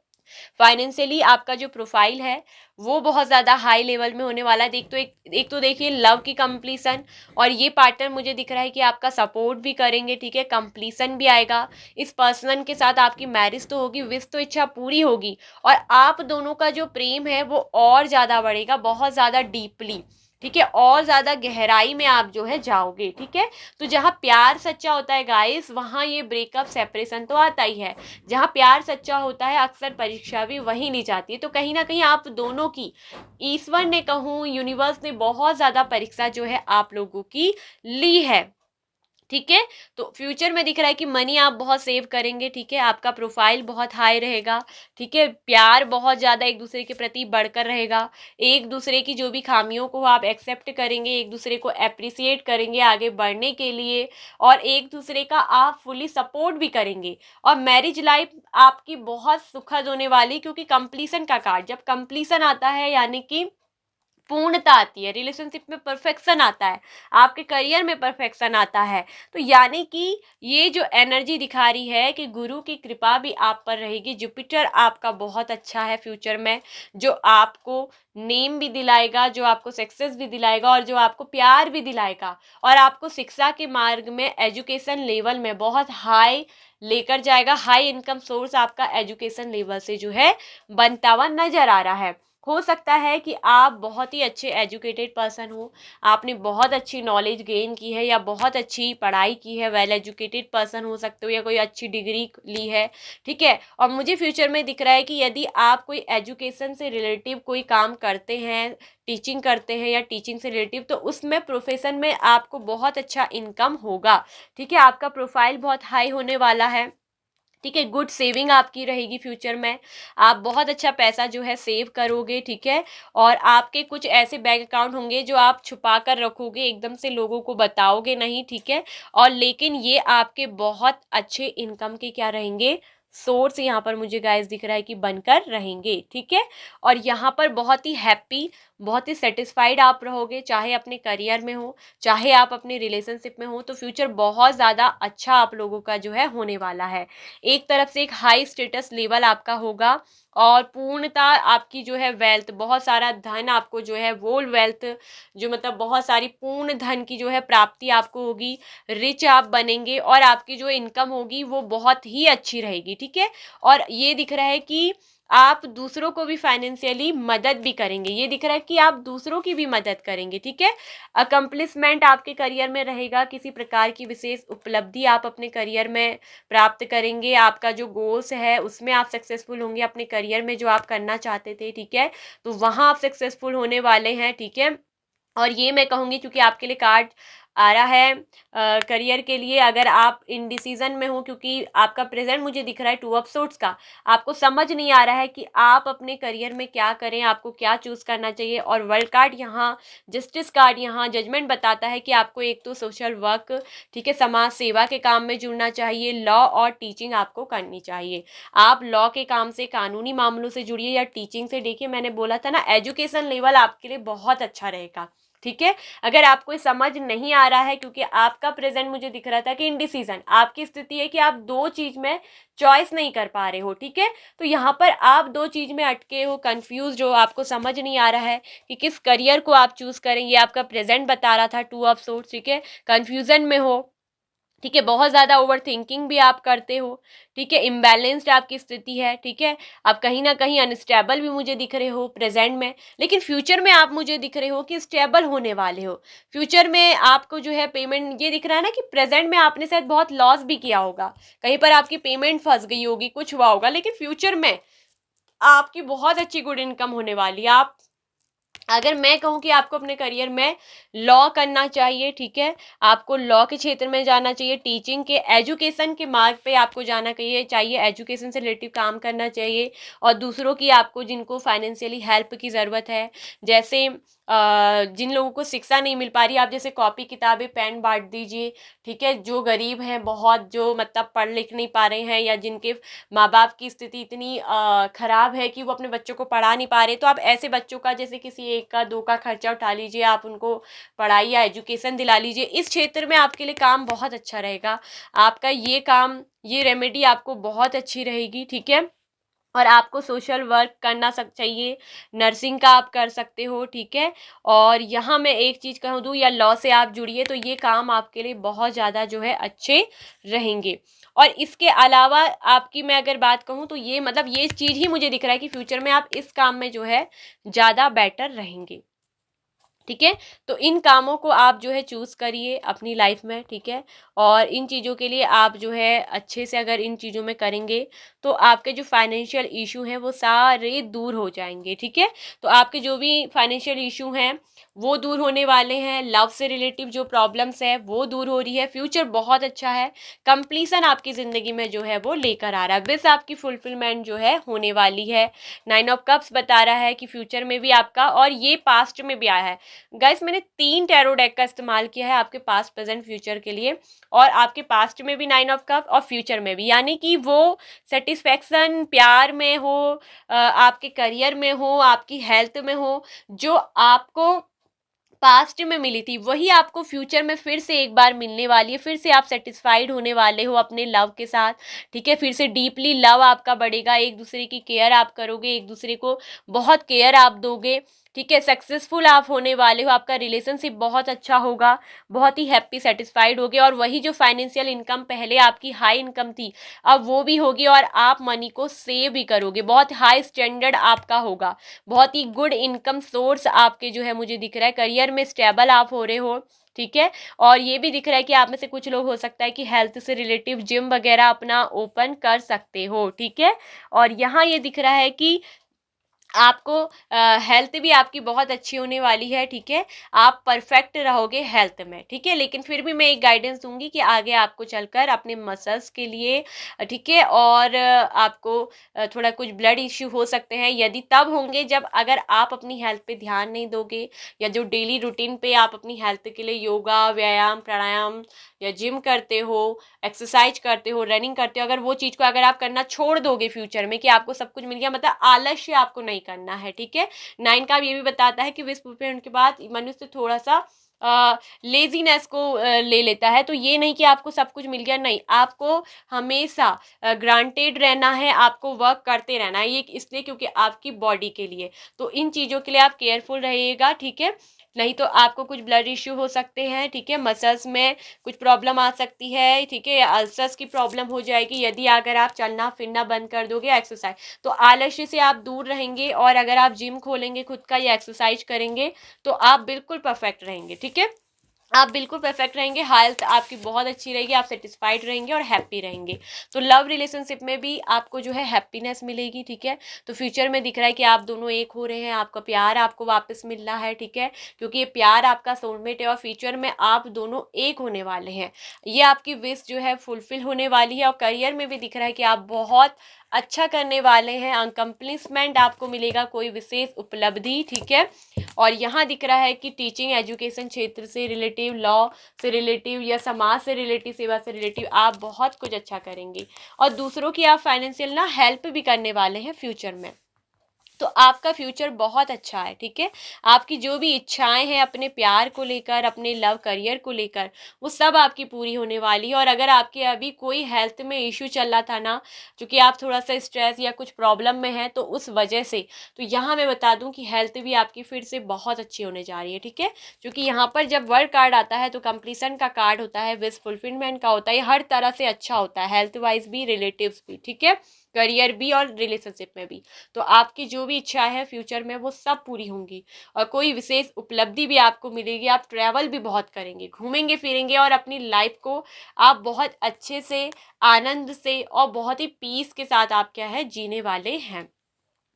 फाइनेंशियली आपका जो प्रोफाइल है वो बहुत ज़्यादा हाई लेवल में होने वाला है। एक तो देखिए लव की कंप्लीसन, और ये पार्टनर मुझे दिख रहा है कि आपका सपोर्ट भी करेंगे, ठीक है, कंप्लीसन भी आएगा, इस पर्सन के साथ आपकी मैरिज तो होगी, विश तो इच्छा पूरी होगी, और आप दोनों का जो प्रेम है वो और ज़्यादा बढ़ेगा, बहुत ज़्यादा डीपली, ठीक है, और ज़्यादा गहराई में आप जो है जाओगे। ठीक है, तो जहाँ प्यार सच्चा होता है गाइस, वहाँ ये ब्रेकअप सेपरेशन तो आता ही है। जहाँ प्यार सच्चा होता है अक्सर परीक्षा भी वही ली जाती है। तो कहीं ना कहीं आप दोनों की, ईश्वर ने कहूँ, यूनिवर्स ने बहुत ज़्यादा परीक्षा जो है आप लोगों की ली है। ठीक है, तो फ्यूचर में दिख रहा है कि मनी आप बहुत सेव करेंगे। ठीक है, आपका प्रोफाइल बहुत हाई रहेगा। ठीक है, प्यार बहुत ज़्यादा एक दूसरे के प्रति बढ़कर रहेगा। एक दूसरे की जो भी खामियों को आप एक्सेप्ट करेंगे, एक दूसरे को अप्रिसिएट करेंगे आगे बढ़ने के लिए, और एक दूसरे का आप फुली सपोर्ट भी करेंगे। और मैरिज लाइफ आपकी बहुत सुखद होने वाली, क्योंकि कंप्लीसन का कार्ड, जब कंप्लीसन आता है यानी कि पूर्णता आती है, रिलेशनशिप में परफेक्शन आता है, आपके करियर में परफेक्शन आता है। तो यानी कि ये जो एनर्जी दिखा रही है कि गुरु की कृपा भी आप पर रहेगी। जुपिटर आपका बहुत अच्छा है फ्यूचर में, जो आपको नेम भी दिलाएगा, जो आपको सक्सेस भी दिलाएगा, और जो आपको प्यार भी दिलाएगा, और आपको शिक्षा के मार्ग में, एजुकेशन लेवल में बहुत हाई लेकर जाएगा। हाई इनकम सोर्स आपका एजुकेशन लेवल से जो है बनता हुआ नजर आ रहा है। हो सकता है कि आप बहुत ही अच्छे एजुकेटेड पर्सन हो, आपने बहुत अच्छी नॉलेज गेन की है, या बहुत अच्छी पढ़ाई की है, वेल एजुकेटेड पर्सन हो सकते हो, या कोई अच्छी डिग्री ली है। ठीक है, और मुझे फ्यूचर में दिख रहा है कि यदि आप कोई एजुकेशन से रिलेटिव कोई काम करते हैं, टीचिंग करते हैं, या टीचिंग से रिलेटिव, तो उसमें प्रोफेशन में आपको बहुत अच्छा इनकम होगा। ठीक है, आपका प्रोफाइल बहुत हाई होने वाला है। ठीक है, गुड सेविंग आपकी रहेगी फ्यूचर में, आप बहुत अच्छा पैसा जो है सेव करोगे। ठीक है, और आपके कुछ ऐसे बैंक अकाउंट होंगे जो आप छुपा कर रखोगे, एकदम से लोगों को बताओगे नहीं। ठीक है, और लेकिन ये आपके बहुत अच्छे इनकम के क्या रहेंगे, सोर्स यहाँ पर मुझे गाइस दिख रहा है कि बनकर रहेंगे। ठीक है, और यहाँ पर बहुत ही हैप्पी, बहुत ही सेटिस्फाइड आप रहोगे, चाहे अपने करियर में हो, चाहे आप अपने रिलेशनशिप में हो। तो फ्यूचर बहुत ज़्यादा अच्छा आप लोगों का जो है होने वाला है। एक तरफ से एक हाई स्टेटस लेवल आपका होगा, और पूर्णता आपकी जो है वेल्थ, बहुत सारा धन आपको जो है, वो वेल्थ जो मतलब बहुत सारी पूर्ण धन की जो है प्राप्ति आपको होगी। रिच आप बनेंगे, और आपकी जो इनकम होगी वो बहुत ही अच्छी रहेगी। ठीक है, और ये दिख रहा है कि आप दूसरों को भी फाइनेंशियली मदद भी करेंगे। ये दिख रहा है कि आप दूसरों की भी मदद करेंगे। ठीक है, अकम्पलिशमेंट आपके करियर में रहेगा, किसी प्रकार की विशेष उपलब्धि आप अपने करियर में प्राप्त करेंगे। आपका जो गोल्स है उसमें आप सक्सेसफुल होंगे, अपने करियर में जो आप करना चाहते थे। ठीक है, तो वहाँ आप सक्सेसफुल होने वाले हैं। ठीक है, और ये मैं कहूँगी क्योंकि आपके लिए कार्ड आ रहा है करियर के लिए, अगर आप इनडिसीजन में हो, क्योंकि आपका प्रेजेंट मुझे दिख रहा है टू ऑफ सोर्ट्स का, आपको समझ नहीं आ रहा है कि आप अपने करियर में क्या करें, आपको क्या चूज करना चाहिए। और वर्ल्ड कार्ड यहाँ, जस्टिस कार्ड यहाँ जजमेंट बताता है कि आपको एक तो सोशल वर्क, ठीक है, समाज सेवा के काम में जुड़ना चाहिए, लॉ और टीचिंग आपको करनी चाहिए। आप लॉ के काम से, कानूनी मामलों से जुड़िए, या टीचिंग से। देखिए मैंने बोला था ना, एजुकेशन लेवल आपके लिए बहुत अच्छा रहेगा। ठीक है, अगर आपको समझ नहीं आ रहा है, क्योंकि आपका प्रेजेंट मुझे दिख रहा था कि इनडिसीजन आपकी स्थिति है, कि आप दो चीज में चॉइस नहीं कर पा रहे हो। ठीक है, तो यहाँ पर आप दो चीज में अटके हो, कंफ्यूज हो, आपको समझ नहीं आ रहा है कि किस करियर को आप चूज करें, ये आपका प्रेजेंट बता रहा था टू ऑफ सोर्ड्स। ठीक है, कंफ्यूजन में हो। ठीक है, बहुत ज़्यादा ओवर थिंकिंग भी आप करते हो। ठीक है, इम्बैलेंस्ड आपकी स्थिति है। ठीक है, आप कहीं ना कहीं अनस्टेबल भी मुझे दिख रहे हो प्रेजेंट में, लेकिन फ्यूचर में आप मुझे दिख रहे हो कि स्टेबल होने वाले हो। फ्यूचर में आपको जो है पेमेंट, ये दिख रहा है ना कि प्रेजेंट में आपने शायद बहुत लॉस भी किया होगा, कहीं पर आपकी पेमेंट फंस गई होगी, कुछ हुआ होगा, लेकिन फ्यूचर में आपकी बहुत अच्छी गुड इनकम होने वाली है। आप, अगर मैं कहूँ कि आपको अपने करियर में लॉ करना चाहिए। ठीक है, आपको लॉ के क्षेत्र में जाना चाहिए, टीचिंग के, एजुकेशन के मार्ग पे आपको जाना चाहिए, एजुकेशन से रिलेटिव काम करना चाहिए। और दूसरों की, आपको जिनको फाइनेंशियली हेल्प की ज़रूरत है, जैसे जिन लोगों को शिक्षा नहीं मिल पा रही, आप जैसे कॉपी किताबें पेन बांट दीजिए। ठीक है, जो गरीब हैं बहुत, जो मतलब पढ़ लिख नहीं पा रहे हैं, या जिनके माँ बाप की स्थिति इतनी खराब है कि वो अपने बच्चों को पढ़ा नहीं पा रहे, तो आप ऐसे बच्चों का, जैसे किसी एक का दो का खर्चा उठा लीजिए, आप उनको पढ़ाई या एजुकेशन दिला लीजिए। इस क्षेत्र में आपके लिए काम बहुत अच्छा रहेगा। आपका ये काम, ये रेमेडी आपको बहुत अच्छी रहेगी। ठीक है, और आपको सोशल वर्क करना चाहिए, नर्सिंग का आप कर सकते हो। ठीक है, और यहाँ मैं एक चीज़ कह दूँ, या लॉ से आप जुड़िए, तो ये काम आपके लिए बहुत ज़्यादा जो है अच्छे रहेंगे। और इसके अलावा आपकी मैं अगर बात कहूँ, तो ये मतलब ये चीज़ ही मुझे दिख रहा है कि फ्यूचर में आप इस काम में जो है ज़्यादा बेटर रहेंगे। ठीक है। तो इन कामों को आप जो है चूज़ करिए अपनी लाइफ में, ठीक है। और इन चीज़ों के लिए आप जो है अच्छे से अगर इन चीज़ों में करेंगे तो आपके जो फाइनेंशियल इशू हैं वो सारे दूर हो जाएंगे, ठीक है। तो आपके जो भी फाइनेंशियल इशू हैं वो दूर होने वाले हैं, लव से रिलेटिव जो प्रॉब्लम्स है वो दूर हो रही है, फ्यूचर बहुत अच्छा है, कंप्लीसन आपकी ज़िंदगी में जो है वो लेकर आ रहा है, विश आपकी फुलफिलमेंट जो है होने वाली है। 9 ऑफ कप्स बता रहा है कि फ्यूचर में भी आपका, और ये पास्ट में भी आया है गाइस। मैंने 3 टैरो डेक का इस्तेमाल किया है आपके पास्ट प्रेजेंट फ्यूचर के लिए, और आपके पास्ट में भी 9 ऑफ कप और फ्यूचर में भी, यानी कि वो सेटिस्फेक्शन प्यार में हो, आपके करियर में हो, आपकी हेल्थ में हो, जो आपको पास्ट में मिली थी वही आपको फ्यूचर में फिर से एक बार मिलने वाली है, फिर से आप सेटिस्फाइड होने वाले हो अपने लव के साथ, ठीक है। फिर से डीपली लव आपका बढ़ेगा, एक दूसरे की केयर आप करोगे, एक दूसरे को बहुत केयर आप दोगे, ठीक है। सक्सेसफुल आप होने वाले हो, आपका रिलेशनशिप बहुत अच्छा होगा, बहुत ही हैप्पी सेटिस्फाइड होगे, और वही जो फाइनेंशियल इनकम पहले आपकी हाई इनकम थी अब वो भी होगी, और आप मनी को सेव भी करोगे, बहुत हाई स्टैंडर्ड आपका होगा, बहुत ही गुड इनकम सोर्स आपके जो है मुझे दिख रहा है, करियर में स्टेबल आप हो रहे हो, ठीक है। और ये भी दिख रहा है कि आप में से कुछ लोग हो सकता है कि हेल्थ से रिलेटिव जिम वगैरह अपना ओपन कर सकते हो, ठीक है। और यहाँ ये दिख रहा है कि आपको हेल्थ भी आपकी बहुत अच्छी होने वाली है, ठीक है। आप परफेक्ट रहोगे हेल्थ में, ठीक है। लेकिन फिर भी मैं एक गाइडेंस दूंगी कि आगे आपको चलकर अपने मसल्स के लिए, ठीक है, और आपको थोड़ा कुछ ब्लड इश्यू हो सकते हैं, यदि तब होंगे जब अगर आप अपनी हेल्थ पे ध्यान नहीं दोगे, या जो डेली रूटीन पे आप अपनी हेल्थ के लिए योगा, व्यायाम, प्राणायाम या जिम करते हो, एक्सरसाइज करते हो, रनिंग करते हो, अगर वो चीज़ को अगर आप करना छोड़ दोगे फ्यूचर में कि आपको सब कुछ मिल गया, मतलब आलस्य आपको नहीं करना है, ठीक है। 9 का ये भी बताता है कि विश फुलफिलमेंट के बाद मनुष्य थोड़ा सा लेजीनेस को ले लेता है, तो ये नहीं कि आपको सब कुछ मिल गया, नहीं, आपको हमेशा ग्रांटेड रहना है, आपको वर्क करते रहना है, ये इसलिए क्योंकि आपकी बॉडी के लिए, तो इन चीज़ों के लिए आप केयरफुल रहिएगा, ठीक है। नहीं तो आपको कुछ ब्लड इश्यू हो सकते हैं, ठीक है, मसल्स में कुछ प्रॉब्लम आ सकती है, ठीक है, अल्सर्स की प्रॉब्लम हो जाएगी यदि अगर आप चलना फिरना बंद कर दोगे, एक्सरसाइज, तो आलस्य से आप दूर रहेंगे, और अगर आप जिम खोलेंगे खुद का या एक्सरसाइज करेंगे तो आप बिल्कुल परफेक्ट रहेंगे, ठीक है। आप बिल्कुल परफेक्ट रहेंगे, हेल्थ आपकी बहुत अच्छी रहेगी, आप सेटिस्फाइड रहेंगे और हैप्पी रहेंगे। तो लव रिलेशनशिप में भी आपको जो है हैप्पीनेस मिलेगी, ठीक है। तो फ्यूचर में दिख रहा है कि आप दोनों एक हो रहे हैं, आपका प्यार आपको वापस मिल रहा है, ठीक है, क्योंकि ये प्यार आपका सोलमेट है, और फ्यूचर में आप दोनों एक होने वाले हैं, ये आपकी विश जो है फुलफिल होने वाली है। और करियर में भी दिख रहा है कि आप बहुत अच्छा करने वाले हैं, अकम्पलिशमेंट आपको मिलेगा, कोई विशेष उपलब्धि, ठीक है। और यहाँ दिख रहा है कि टीचिंग एजुकेशन क्षेत्र से रिलेटिव, लॉ से रिलेटिव या समाज से रिलेटिव, सेवा से रिलेटिव आप बहुत कुछ अच्छा करेंगे, और दूसरों की आप फाइनेंशियल ना हेल्प भी करने वाले हैं फ्यूचर में। तो आपका फ्यूचर बहुत अच्छा है, ठीक है। आपकी जो भी इच्छाएं हैं अपने प्यार को लेकर, अपने लव करियर को लेकर, वो सब आपकी पूरी होने वाली है। और अगर आपके अभी कोई हेल्थ में इश्यू चल रहा था ना, क्योंकि आप थोड़ा सा स्ट्रेस या कुछ प्रॉब्लम में है तो उस वजह से, तो यहाँ मैं बता दूं कि हेल्थ भी आपकी फिर से बहुत अच्छी होने जा रही है, ठीक है। क्योंकि यहाँ पर जब वर्ड कार्ड आता है तो कंप्लीसन का कार्ड होता है, विश फुलफिलमेंट का होता है, हर तरह से अच्छा होता है, हेल्थ वाइज भी, रिलेटिव्स भी, ठीक है, करियर भी और रिलेशनशिप में भी। तो आपकी जो भी इच्छा है फ्यूचर में वो सब पूरी होंगी, और कोई विशेष उपलब्धि भी आपको मिलेगी, आप ट्रैवल भी बहुत करेंगे, घूमेंगे फिरेंगे, और अपनी लाइफ को आप बहुत अच्छे से, आनंद से और बहुत ही पीस के साथ आप क्या है जीने वाले हैं।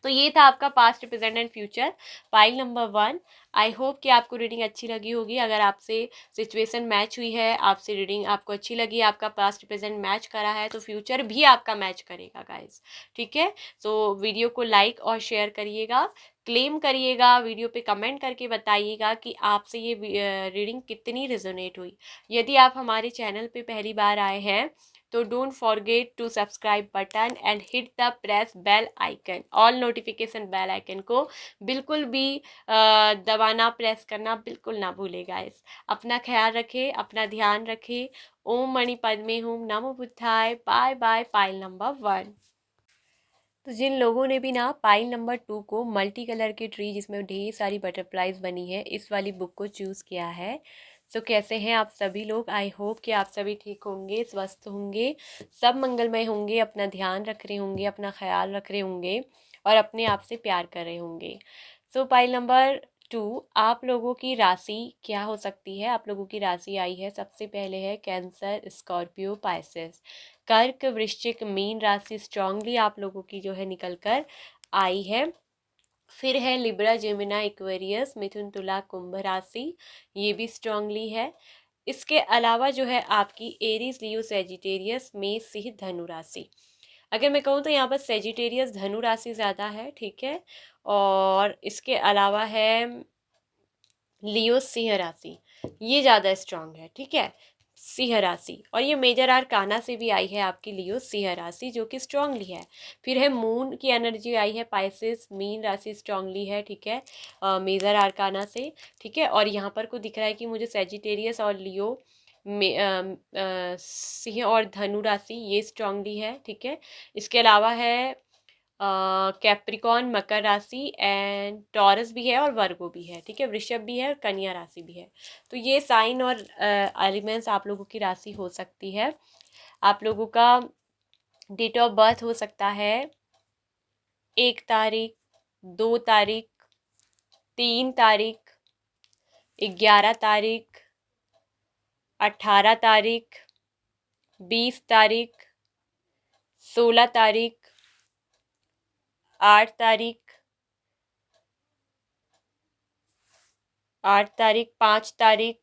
तो ये था आपका past, present and future, pile number 1। I hope कि आपको रीडिंग अच्छी लगी होगी। अगर आपसे सिचुएशन मैच हुई है, आपसे रीडिंग आपको अच्छी लगी, आपका पास्ट प्रेजेंट मैच करा है, तो फ्यूचर भी आपका मैच करेगा गाइस, ठीक है। तो वीडियो को लाइक और शेयर करिएगा, क्लेम करिएगा, वीडियो पे कमेंट करके बताइएगा कि आपसे ये रीडिंग कितनी रेजोनेट हुई। यदि आप हमारे चैनल पे पहली बार आए हैं तो don't forget to subscribe button and hit the press bell icon, all notification bell icon को बिल्कुल भी दबाना, प्रेस करना बिल्कुल ना भूले गाइस। अपना ख्याल रखें, अपना ध्यान रखें। ओम मणि पद्मे हूम, नमो बुद्धाय, बाय बाय। Pile number 1। तो जिन लोगों ने भी ना पाइल नंबर 2 को, मल्टी कलर की ट्री जिसमें ढेर सारी बटरफ्लाइज बनी है, इस वाली बुक को चूज़ किया है, सो कैसे हैं आप सभी लोग। आई होप कि आप सभी ठीक होंगे, स्वस्थ होंगे, सब मंगलमय होंगे, अपना ध्यान रख रहे होंगे, अपना ख्याल रख रहे होंगे, और अपने आप से प्यार कर रहे होंगे। सो पाइल नंबर 2 आप लोगों की राशि क्या हो सकती है। आप लोगों की राशि आई है, सबसे पहले है कैंसर, स्कॉर्पियो, पाइसेस। कर्क, वृश्चिक, मीन राशि स्ट्रांगली आप लोगों की जो है निकल कर आई है। फिर है लिब्रा, जेमिना, एक्वेरियस, मिथुन, तुला, कुंभ राशि, ये भी स्ट्रांगली है। इसके अलावा जो है आपकी एरीज, लियो, सेजिटेरियस, मेष, सिंह, धनु राशि। अगर मैं कहूँ तो यहाँ पर सेजिटेरियस धनु राशि ज़्यादा है, ठीक है। और इसके अलावा है लियो, सिंह राशि, ये ज़्यादा स्ट्रांग है, ठीक है। सिंह राशि, और ये मेजर आर्काना से भी आई है आपकी लियो सिंह राशि, जो कि स्ट्रांगली है। फिर है मून की एनर्जी आई है पाइसेस, मीन राशि स्ट्रांगली है, ठीक है, मेजर आर्काना से, ठीक है। और यहाँ पर को दिख रहा है कि मुझे सेजिटेरियस और लियो में सिंह और धनु राशि ये स्ट्रांगली है, ठीक है। इसके अलावा है कैप्रिकॉन, मकर राशि एंड टॉरस भी है और वर्गो भी है, ठीक है। वृषभ भी है और कन्या राशि भी है। तो ये साइन और एलिमेंट्स आप लोगों की राशि हो सकती है। आप लोगों का डेट ऑफ बर्थ हो सकता है 1 तारीख, 2 तारीख, 3 तारीख, 11 तारीख, 18 तारीख, 20 तारीख, 16 तारीख, 8 तारीख, 8 तारीख, 5 तारीख,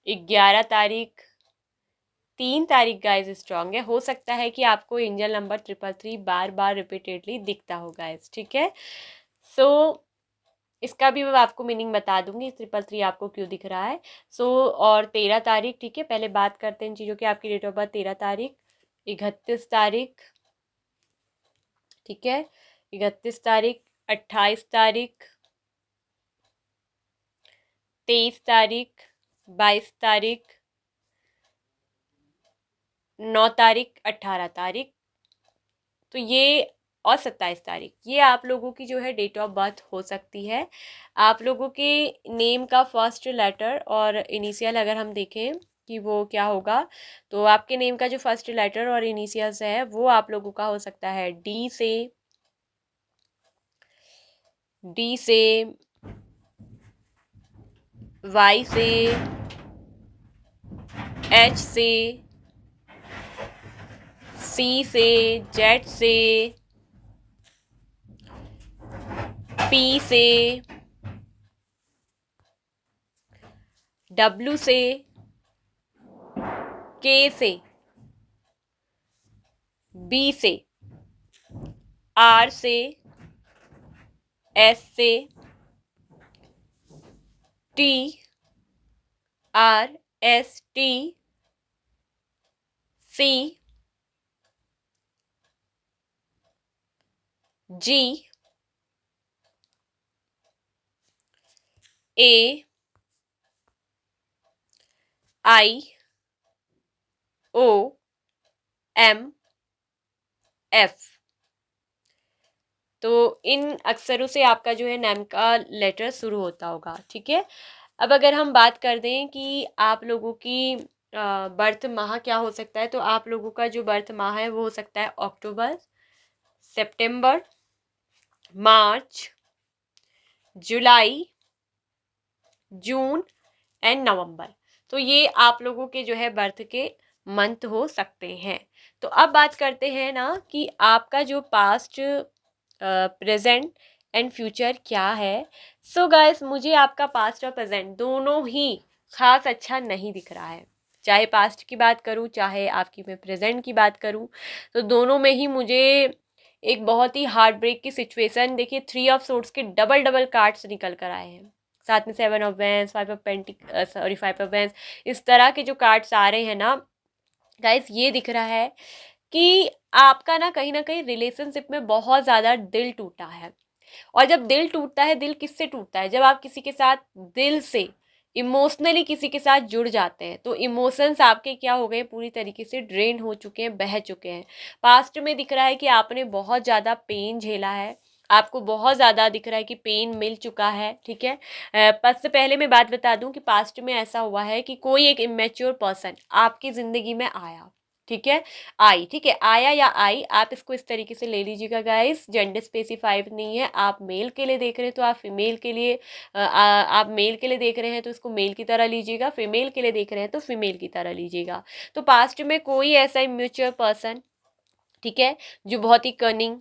11 तारीख, 3 तारीख गाइज स्ट्रांग है। हो सकता है कि आपको एंजल नंबर 333 बार बार रिपीटेडली दिखता हो गाइज, ठीक है। सो इसका भी मैं आपको मीनिंग बता दूंगी 333 आपको क्यों दिख रहा है। सो और 13 तारीख, ठीक है। पहले बात करते हैं इन चीज़ों की। आपकी डेट ऑफ बर्थ 13 तारीख, 31 तारीख, ठीक है, 31 तारीख, 28 तारीख, 23 तारीख, 22 तारीख, 9 तारीख, 18 तारीख, तो ये और 27 तारीख, ये आप लोगों की जो है डेट ऑफ बर्थ हो सकती है। आप लोगों के नेम का फर्स्ट लेटर और इनिशियल अगर हम देखें कि वो क्या होगा, तो आपके नेम का जो फर्स्ट लेटर और इनिशियल्स है वो आप लोगों का हो सकता है डी से, वाई से, एच से, सी से, जेड से, पी से, डब्ल्यू से, के से, बी से, आर से, एस से, टी, आर एस टी, सी, जी, ए, आई, ओ, एम, एफ। तो इन अक्षरों से आपका जो है नाम का लेटर शुरू होता होगा, ठीक है। अब अगर हम बात कर दें कि आप लोगों की बर्थ माह क्या हो सकता है, तो आप लोगों का जो बर्थ माह है वो हो सकता है अक्टूबर, सितंबर, मार्च, जुलाई, जून एंड नवंबर। तो ये आप लोगों के जो है बर्थ के मंथ हो सकते हैं। तो अब बात करते हैं ना कि आपका जो पास्ट, प्रेजेंट एंड फ्यूचर क्या है। सो गाइस, मुझे आपका पास्ट और प्रेजेंट दोनों ही खास अच्छा नहीं दिख रहा है। चाहे पास्ट की बात करूँ, चाहे आपकी मैं प्रेजेंट की बात करूँ, तो दोनों में ही मुझे एक बहुत ही हार्ट ब्रेक की सिचुएशन। देखिए 3 ऑफ सोर्ड्स के डबल डबल कार्ड्स निकल कर आए हैं, साथ में 7 ऑफ वेंस, 5 ऑफ वेंस, इस तरह के जो कार्ड्स आ रहे हैं ना गाइस, ये दिख रहा है कि आपका ना कहीं रिलेशनशिप में बहुत ज़्यादा दिल टूटा है। और जब दिल टूटता है, दिल किससे टूटता है, जब आप किसी के साथ दिल से इमोशनली किसी के साथ जुड़ जाते हैं, तो इमोशंस आपके क्या हो गए, पूरी तरीके से ड्रेन हो चुके हैं, बह चुके हैं। पास्ट में दिख रहा है कि आपने बहुत ज़्यादा पेन झेला है, आपको बहुत ज़्यादा दिख रहा है कि पेन मिल चुका है, ठीक है। सबसे पहले मैं बात बता दूं कि पास्ट में ऐसा हुआ है कि कोई एक इमेच्योर पर्सन आपकी ज़िंदगी में आया, ठीक है, आई, ठीक है, आया या आई, आप इसको इस तरीके से ले लीजिएगा गाइस, जेंडर स्पेसिफाइड नहीं है। आप मेल के लिए देख रहे हैं तो आप फीमेल के लिए आप मेल के लिए देख रहे हैं तो इसको मेल की तरह लीजिएगा, फीमेल के लिए देख रहे हैं तो फीमेल की तरह लीजिएगा। तो पास्ट में कोई ऐसा इम्यूचर पर्सन, ठीक है, जो बहुत ही कनिंग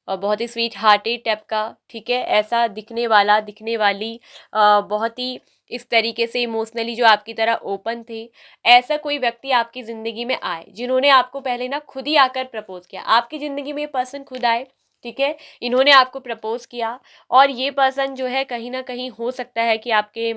और बहुत ही स्वीट हार्टेड टाइप का, ठीक है, ऐसा दिखने वाला, दिखने वाली, बहुत ही इस तरीके से इमोशनली जो आपकी तरह ओपन थे, ऐसा कोई व्यक्ति आपकी ज़िंदगी में आए जिन्होंने आपको पहले ना खुद ही आकर प्रपोज किया। आपकी ज़िंदगी में ये पर्सन खुद आए, ठीक है, इन्होंने आपको प्रपोज किया, और ये पर्सन जो है कहीं ना कहीं हो सकता है कि आपके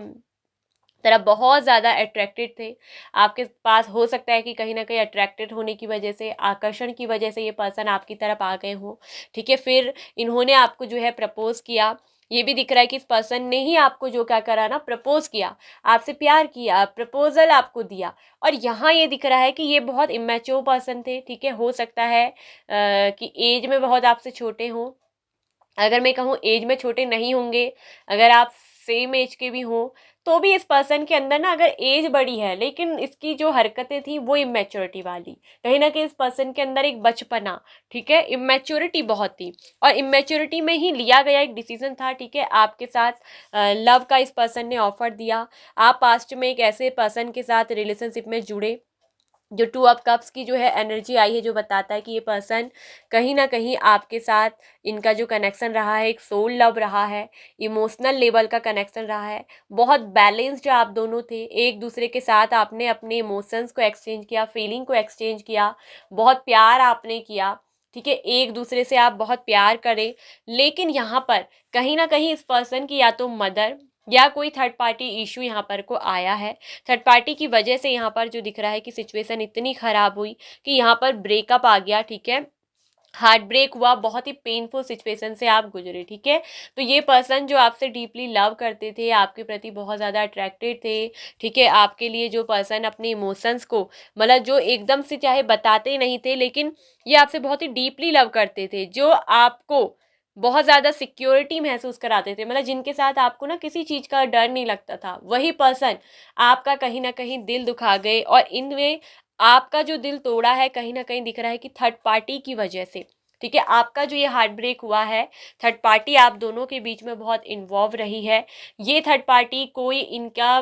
तरफ बहुत ज़्यादा अट्रैक्टेड थे। आपके पास हो सकता है कि कहीं न कहीं अट्रैक्टेड होने की वजह से, आकर्षण की वजह से ये पर्सन आपकी तरफ आ गए हों, ठीक है। फिर इन्होंने आपको जो है प्रपोज़ किया। ये भी दिख रहा है कि इस पर्सन ने ही आपको जो क्या करा ना, प्रपोज़ किया, आपसे प्यार किया, प्रपोज़ल आपको दिया। और यहाँ ये दिख रहा है कि ये बहुत इमैच्योर पर्सन थे, ठीक है। हो सकता है कि एज में बहुत आपसे छोटे हों। अगर मैं कहूँ एज में छोटे नहीं होंगे, अगर आप सेम एज के भी हों, तो भी इस पर्सन के अंदर ना अगर एज बड़ी है लेकिन इसकी जो हरकतें थी वो इमेच्योरिटी वाली, कहीं ना कहीं इस पर्सन के अंदर एक बचपना, ठीक है, इमेच्योरिटी बहुत थी, और इमेच्योरिटी में ही लिया गया एक डिसीजन था, ठीक है। आपके साथ लव का इस पर्सन ने ऑफर दिया। आप पास्ट में एक ऐसे पर्सन के साथ रिलेशनशिप में जुड़े, जो टू ऑफ कप्स की जो है एनर्जी आई है, जो बताता है कि ये पर्सन कहीं ना कहीं आपके साथ, इनका जो कनेक्शन रहा है एक सोल लव रहा है, इमोशनल लेवल का कनेक्शन रहा है। बहुत बैलेंस्ड आप दोनों थे, एक दूसरे के साथ आपने अपने इमोशंस को एक्सचेंज किया, फीलिंग को एक्सचेंज किया, बहुत प्यार आपने किया, ठीक है, एक दूसरे से आप बहुत प्यार करें। लेकिन यहाँ पर कहीं ना कहीं इस पर्सन की या तो मदर या कोई थर्ड पार्टी इशू यहाँ पर को आया है। थर्ड पार्टी की वजह से यहाँ पर जो दिख रहा है कि सिचुएशन इतनी ख़राब हुई कि यहाँ पर ब्रेकअप आ गया, ठीक है, हार्ट ब्रेक हुआ, बहुत ही पेनफुल सिचुएशन से आप गुजरे, ठीक है। तो ये पर्सन जो आपसे डीपली लव करते थे, आपके प्रति बहुत ज़्यादा अट्रैक्टेड थे, ठीक है, आपके लिए जो पर्सन अपने इमोशंस को, मतलब जो एकदम से चाहे बताते नहीं थे, लेकिन ये आपसे बहुत ही डीपली लव करते थे, जो आपको बहुत ज़्यादा सिक्योरिटी महसूस कराते थे, मतलब जिनके साथ आपको ना किसी चीज़ का डर नहीं लगता था, वही पर्सन आपका कहीं ना कहीं दिल दुखा गए। और इनमें आपका जो दिल तोड़ा है कहीं ना कहीं दिख रहा है कि थर्ड पार्टी की वजह से, ठीक है, आपका जो ये हार्ट ब्रेक हुआ है, थर्ड पार्टी आप दोनों के बीच में बहुत इन्वॉल्व रही है। ये थर्ड पार्टी कोई इनका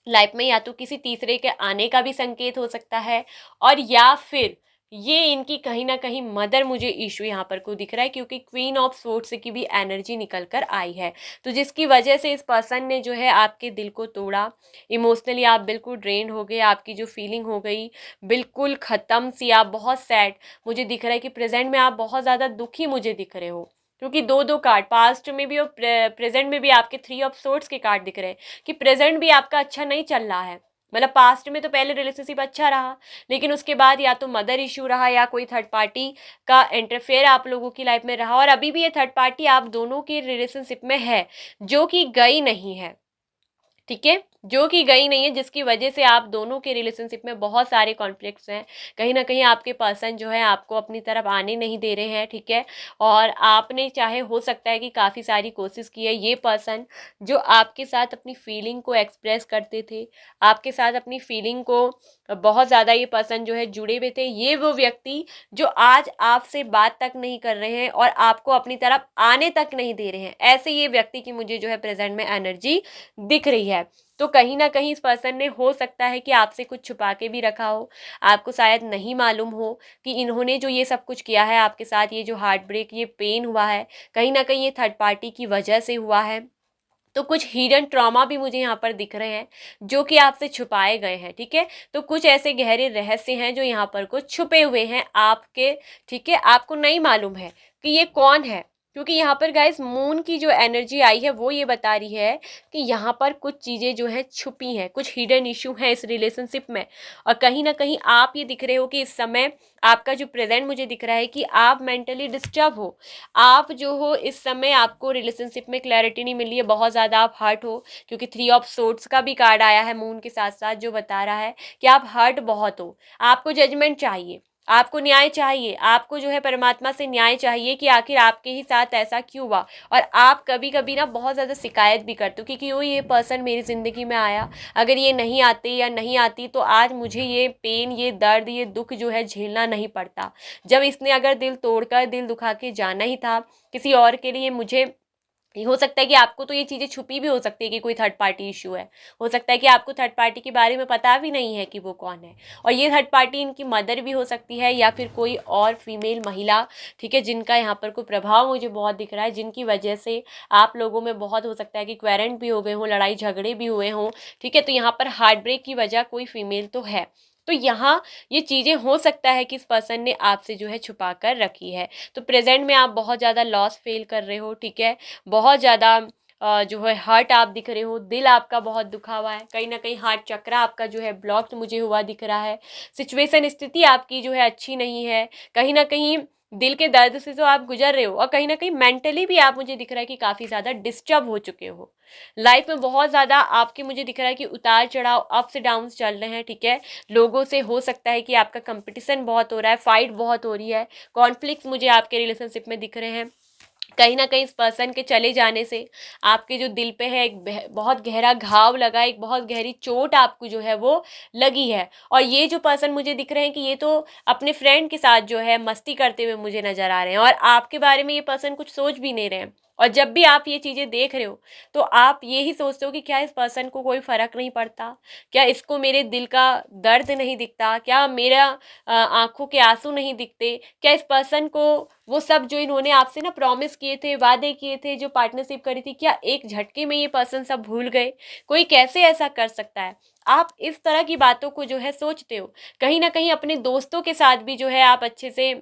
लाइफ में या तो किसी तीसरे के आने का भी संकेत हो सकता है, और या फिर ये इनकी कहीं ना कहीं मदर मुझे इशू यहाँ पर को दिख रहा है, क्योंकि क्वीन ऑफ स्वॉर्ड्स की भी एनर्जी निकल कर आई है। तो जिसकी वजह से इस पर्सन ने जो है आपके दिल को तोड़ा, इमोशनली आप बिल्कुल ड्रेन हो गए, आपकी जो फीलिंग हो गई बिल्कुल ख़त्म सी, आप बहुत सैड मुझे दिख रहा है कि प्रेजेंट में आप बहुत ज़्यादा दुखी मुझे दिख रहे हो, क्योंकि दो दो कार्ड पास्ट में भी और प्रेजेंट में भी आपके थ्री ऑफ सोर्ड्स के कार्ड दिख रहे हैं कि प्रेजेंट भी आपका अच्छा नहीं चल रहा है। मतलब पास्ट में तो पहले रिलेशनशिप अच्छा रहा, लेकिन उसके बाद या तो मदर इशू रहा या कोई थर्ड पार्टी का इंटरफेयर आप लोगों की लाइफ में रहा, और अभी भी ये थर्ड पार्टी आप दोनों के रिलेशनशिप में है, जो कि गई नहीं है, ठीक है, जो कि गई नहीं है, जिसकी वजह से आप दोनों के रिलेशनशिप में बहुत सारे कॉन्फ्लिक्ट्स हैं। कहीं ना कहीं आपके पर्सन जो है आपको अपनी तरफ आने नहीं दे रहे हैं, ठीक है, और आपने चाहे हो सकता है कि काफ़ी सारी कोशिश की है। ये पर्सन जो आपके साथ अपनी फीलिंग को एक्सप्रेस करते थे, आपके साथ अपनी फीलिंग को बहुत ज़्यादा ये पर्सन जो है जुड़े हुए थे, ये वो व्यक्ति जो आज आपसे बात तक नहीं कर रहे हैं और आपको अपनी तरफ आने तक नहीं दे रहे हैं, ऐसे ये व्यक्ति की मुझे जो है प्रेजेंट में एनर्जी दिख रही है। तो कहीं ना कहीं इस पर्सन ने हो सकता है कि आपसे कुछ छुपा के भी रखा हो, आपको शायद नहीं मालूम हो कि इन्होंने जो ये सब कुछ किया है आपके साथ, ये जो हार्ट ब्रेक, ये पेन हुआ है, कहीं ना कहीं ये थर्ड पार्टी की वजह से हुआ है। तो कुछ हिडन ट्रॉमा भी मुझे यहाँ पर दिख रहे हैं जो कि आपसे छुपाए गए हैं, ठीक है। तो कुछ ऐसे गहरे रहस्य हैं जो यहाँ पर कुछ छुपे हुए हैं आपके, ठीक है, आपको नहीं मालूम है कि ये कौन है, क्योंकि यहाँ पर गाइस मून की जो एनर्जी आई है वो ये बता रही है कि यहाँ पर कुछ चीज़ें जो हैं छुपी हैं, कुछ हिडन इशू हैं इस रिलेशनशिप में। और कहीं ना कहीं आप ये दिख रहे हो कि इस समय आपका जो प्रेजेंट मुझे दिख रहा है कि आप मेंटली डिस्टर्ब हो, आप जो हो इस समय आपको रिलेशनशिप में क्लैरिटी नहीं मिली है, बहुत ज़्यादा आप हर्ट हो, क्योंकि थ्री ऑफ सोर्ड्स का भी कार्ड आया है मून के साथ साथ, जो बता रहा है कि आप हर्ट बहुत हो, आपको जजमेंट चाहिए, आपको न्याय चाहिए, आपको जो है परमात्मा से न्याय चाहिए कि आखिर आपके ही साथ ऐसा क्यों हुआ। और आप कभी कभी ना बहुत ज़्यादा शिकायत भी करते हो कि क्यों ये पर्सन मेरी ज़िंदगी में आया, अगर ये नहीं आते या नहीं आती तो आज मुझे ये पेन, ये दर्द, ये दुख जो है झेलना नहीं पड़ता। जब इसने अगर दिल तोड़कर, दिल दुखा के जाना ही था किसी और के लिए, मुझे हो सकता है कि आपको तो ये चीज़ें छुपी भी हो सकती है कि कोई थर्ड पार्टी इशू है, हो सकता है कि आपको थर्ड पार्टी के बारे में पता भी नहीं है कि वो कौन है, और ये थर्ड पार्टी इनकी मदर भी हो सकती है या फिर कोई और फीमेल महिला, ठीक है, जिनका यहाँ पर कोई प्रभाव मुझे बहुत दिख रहा है, जिनकी वजह से आप लोगों में बहुत हो सकता है कि क्वेरेंट भी हो गए हों, लड़ाई झगड़े भी हुए हों, ठीक है। तो यहाँ पर हार्ट ब्रेक की वजह कोई फीमेल तो है। तो यहाँ ये चीज़ें हो सकता है कि इस पर्सन ने आपसे जो है छुपा कर रखी है। तो प्रेजेंट में आप बहुत ज़्यादा लॉस फील कर रहे हो, ठीक है, बहुत ज़्यादा जो है हर्ट आप दिख रहे हो, दिल आपका बहुत दुखा हुआ है, कहीं ना कहीं हार्ट चक्रा आपका जो है ब्लॉक्ड मुझे हुआ दिख रहा है, सिचुएशन, स्थिति आपकी जो है अच्छी नहीं है, कहीं ना कहीं दिल के दर्द से तो आप गुजर रहे हो, और कहीं ना कहीं मेंटली भी आप, मुझे दिख रहा है कि काफ़ी ज़्यादा डिस्टर्ब हो चुके हो। लाइफ में बहुत ज़्यादा आपके, मुझे दिख रहा है कि उतार चढ़ाव, अप्स डाउन्स चल रहे हैं, ठीक है। लोगों से हो सकता है कि आपका कंपटीशन बहुत हो रहा है, फाइट बहुत हो रही है, कॉन्फ्लिक्ट्स मुझे आपके रिलेशनशिप में दिख रहे हैं। कहीं ना कहीं इस पर्सन के चले जाने से आपके जो दिल पे है एक बहुत गहरा घाव लगा, एक बहुत गहरी चोट आपको जो है वो लगी है। और ये जो पर्सन मुझे दिख रहे हैं कि ये तो अपने फ्रेंड के साथ जो है मस्ती करते हुए मुझे नज़र आ रहे हैं, और आपके बारे में ये पर्सन कुछ सोच भी नहीं रहे हैं। और जब भी आप ये चीज़ें देख रहे हो तो आप ये ही सोचते हो कि क्या इस पर्सन को कोई फ़र्क नहीं पड़ता, क्या इसको मेरे दिल का दर्द नहीं दिखता, क्या मेरा आंखों के आंसू नहीं दिखते, क्या इस पर्सन को वो सब जो इन्होंने आपसे ना प्रॉमिस किए थे, वादे किए थे, जो पार्टनरशिप करी थी, क्या एक झटके में ये पर्सन सब भूल गए? कोई कैसे ऐसा कर सकता है? आप इस तरह की बातों को जो है सोचते हो। कहीं ना कहीं अपने दोस्तों के साथ भी जो है आप अच्छे से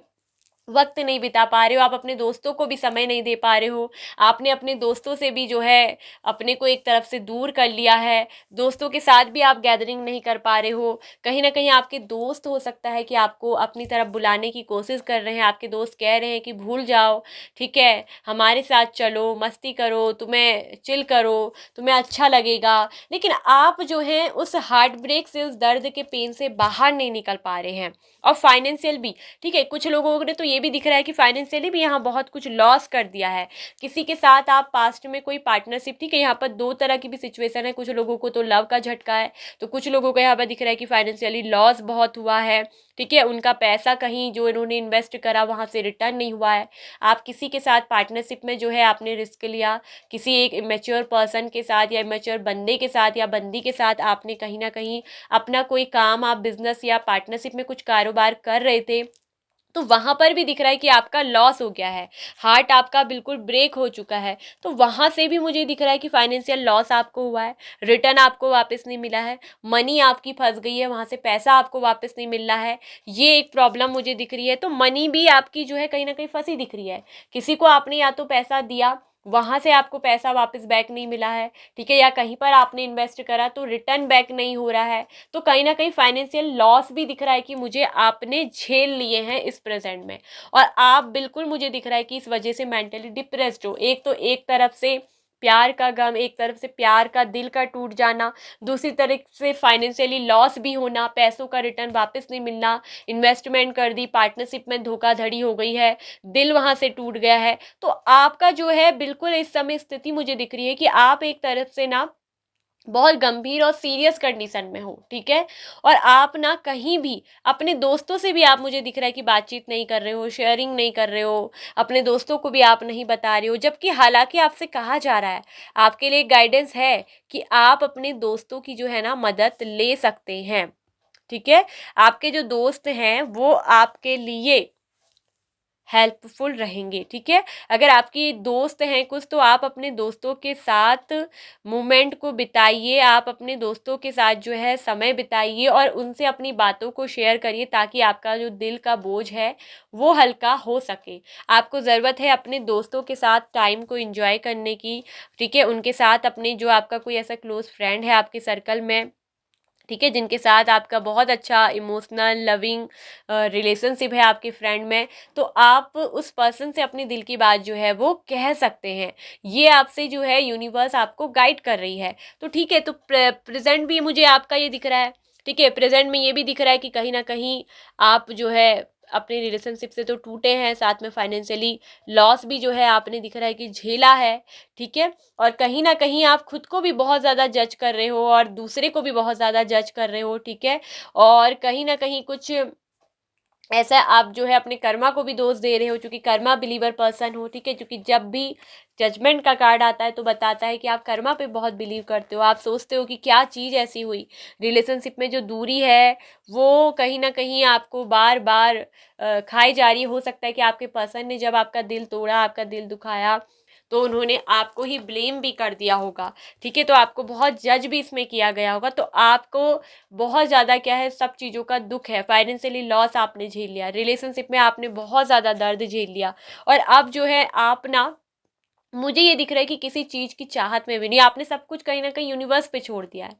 वक्त नहीं बिता पा रहे हो, आप अपने दोस्तों को भी समय नहीं दे पा रहे हो, आपने अपने दोस्तों से भी जो है अपने को एक तरफ से दूर कर लिया है, दोस्तों के साथ भी आप गैदरिंग नहीं कर पा रहे हो। कहीं ना कहीं आपके दोस्त, हो सकता है कि आपको अपनी तरफ बुलाने की कोशिश कर रहे हैं, आपके दोस्त कह रहे हैं कि भूल जाओ, ठीक है, हमारे साथ चलो, मस्ती करो, तुम्हें चिल करो, तुम्हें अच्छा लगेगा, लेकिन आप जो है उस हार्ट ब्रेक से, उस दर्द के पेन से बाहर नहीं निकल पा रहे हैं। और फाइनेंशियल भी, ठीक है, कुछ लोगों ने तो ये भी दिख रहा है कि फाइनेंशियली भी यहाँ बहुत कुछ लॉस कर दिया है। किसी के साथ आप पास्ट में कोई पार्टनरशिप, ठीक है, यहाँ पर दो तरह की भी सिचुएशन है, कुछ लोगों को तो लव का झटका है, तो कुछ लोगों को यहाँ पर दिख रहा है कि फाइनेंशियली लॉस बहुत हुआ है, ठीक है, उनका पैसा कहीं जो इन्होंने इन्वेस्ट करा वहाँ से रिटर्न नहीं हुआ है। आप किसी के साथ पार्टनरशिप में जो है आपने रिस्क लिया, किसी एक इमेच्योर पर्सन के साथ या इमेच्योर बंदे के साथ या बंदी के साथ आपने कहीं ना कहीं अपना कोई काम, आप बिजनेस या पार्टनरशिप में कुछ कारोबार कर रहे थे, तो वहाँ पर भी दिख रहा है कि आपका लॉस हो गया है, हार्ट आपका बिल्कुल ब्रेक हो चुका है। तो वहाँ से भी मुझे दिख रहा है कि फाइनेंशियल लॉस आपको हुआ है, रिटर्न आपको वापस नहीं मिला है, मनी आपकी फंस गई है, वहाँ से पैसा आपको वापस नहीं मिल रहा है, ये एक प्रॉब्लम मुझे दिख रही है। तो मनी भी आपकी जो है कहीं ना कहीं फंसी दिख रही है, किसी को आपने या तो पैसा दिया, वहाँ से आपको पैसा वापस बैक नहीं मिला है, ठीक है, या कहीं पर आपने इन्वेस्ट करा तो रिटर्न बैक नहीं हो रहा है। तो कहीं ना कहीं फाइनेंशियल लॉस भी दिख रहा है कि मुझे आपने झेल लिए हैं इस प्रेजेंट में, और आप बिल्कुल, मुझे दिख रहा है कि इस वजह से मेंटली डिप्रेस्ड हो। एक तो एक तरफ से प्यार का गम, एक तरफ से प्यार का दिल का टूट जाना, दूसरी तरफ से फाइनेंशियली लॉस भी होना, पैसों का रिटर्न वापस नहीं मिलना, इन्वेस्टमेंट कर दी, पार्टनरशिप में धोखाधड़ी हो गई है, दिल वहाँ से टूट गया है। तो आपका जो है बिल्कुल इस समय स्थिति मुझे दिख रही है कि आप एक तरफ से ना बहुत गंभीर और सीरियस कंडीशन में हो, ठीक है, और आप ना कहीं भी अपने दोस्तों से भी, आप, मुझे दिख रहा है कि बातचीत नहीं कर रहे हो, शेयरिंग नहीं कर रहे हो, अपने दोस्तों को भी आप नहीं बता रहे हो, जबकि हालांकि आपसे कहा जा रहा है, आपके लिए गाइडेंस है कि आप अपने दोस्तों की जो है ना मदद ले सकते हैं, ठीक है, आपके जो दोस्त हैं वो आपके लिए हेल्पफुल रहेंगे, ठीक है। अगर आपकी दोस्त हैं कुछ, तो आप अपने दोस्तों के साथ मोमेंट को बिताइए, आप अपने दोस्तों के साथ जो है समय बिताइए और उनसे अपनी बातों को शेयर करिए, ताकि आपका जो दिल का बोझ है वो हल्का हो सके। आपको ज़रूरत है अपने दोस्तों के साथ टाइम को एंजॉय करने की, ठीक है, उनके साथ अपने, जो आपका कोई ऐसा क्लोज फ्रेंड है आपके सर्कल में, ठीक है, जिनके साथ आपका बहुत अच्छा इमोशनल लविंग रिलेशनशिप है आपके फ्रेंड में, तो आप उस पर्सन से अपनी दिल की बात जो है वो कह सकते हैं। ये आपसे जो है यूनिवर्स आपको गाइड कर रही है। तो ठीक है, तो प्रेजेंट भी मुझे आपका ये दिख रहा है, ठीक है, प्रेजेंट में ये भी दिख रहा है कि कहीं ना कहीं आप जो है अपने रिलेशनशिप से तो टूटे हैं, साथ में फाइनेंशियली लॉस भी जो है आपने दिख रहा है कि झेला है, ठीक है। और कहीं ना कहीं आप खुद को भी बहुत ज़्यादा जज कर रहे हो और दूसरे को भी बहुत ज़्यादा जज कर रहे हो, ठीक है। और कहीं ना कहीं कुछ ऐसा आप जो है अपने कर्मा को भी दोष दे रहे हो, क्योंकि कर्मा बिलीवर पर्सन हो, ठीक है। क्योंकि जब भी जजमेंट का कार्ड आता है तो बताता है कि आप कर्मा पे बहुत बिलीव करते हो, आप सोचते हो कि क्या चीज़ ऐसी हुई रिलेशनशिप में जो दूरी है वो कहीं ना कहीं आपको बार बार खाई जा रही है। हो सकता है कि आपके पर्सन ने जब आपका दिल तोड़ा, आपका दिल दुखाया, तो उन्होंने आपको ही ब्लेम भी कर दिया होगा, ठीक है। तो आपको बहुत जज भी इसमें किया गया होगा, तो आपको बहुत ज़्यादा क्या है सब चीज़ों का दुख है। फाइनेंशियली लॉस आपने झेल लिया, रिलेशनशिप में आपने बहुत ज़्यादा दर्द झेल लिया, और अब जो है आप ना, मुझे ये दिख रहा है कि किसी चीज़ की चाहत में भी नहीं, आपने सब कुछ कहीं ना कहीं यूनिवर्स पे छोड़ दिया है,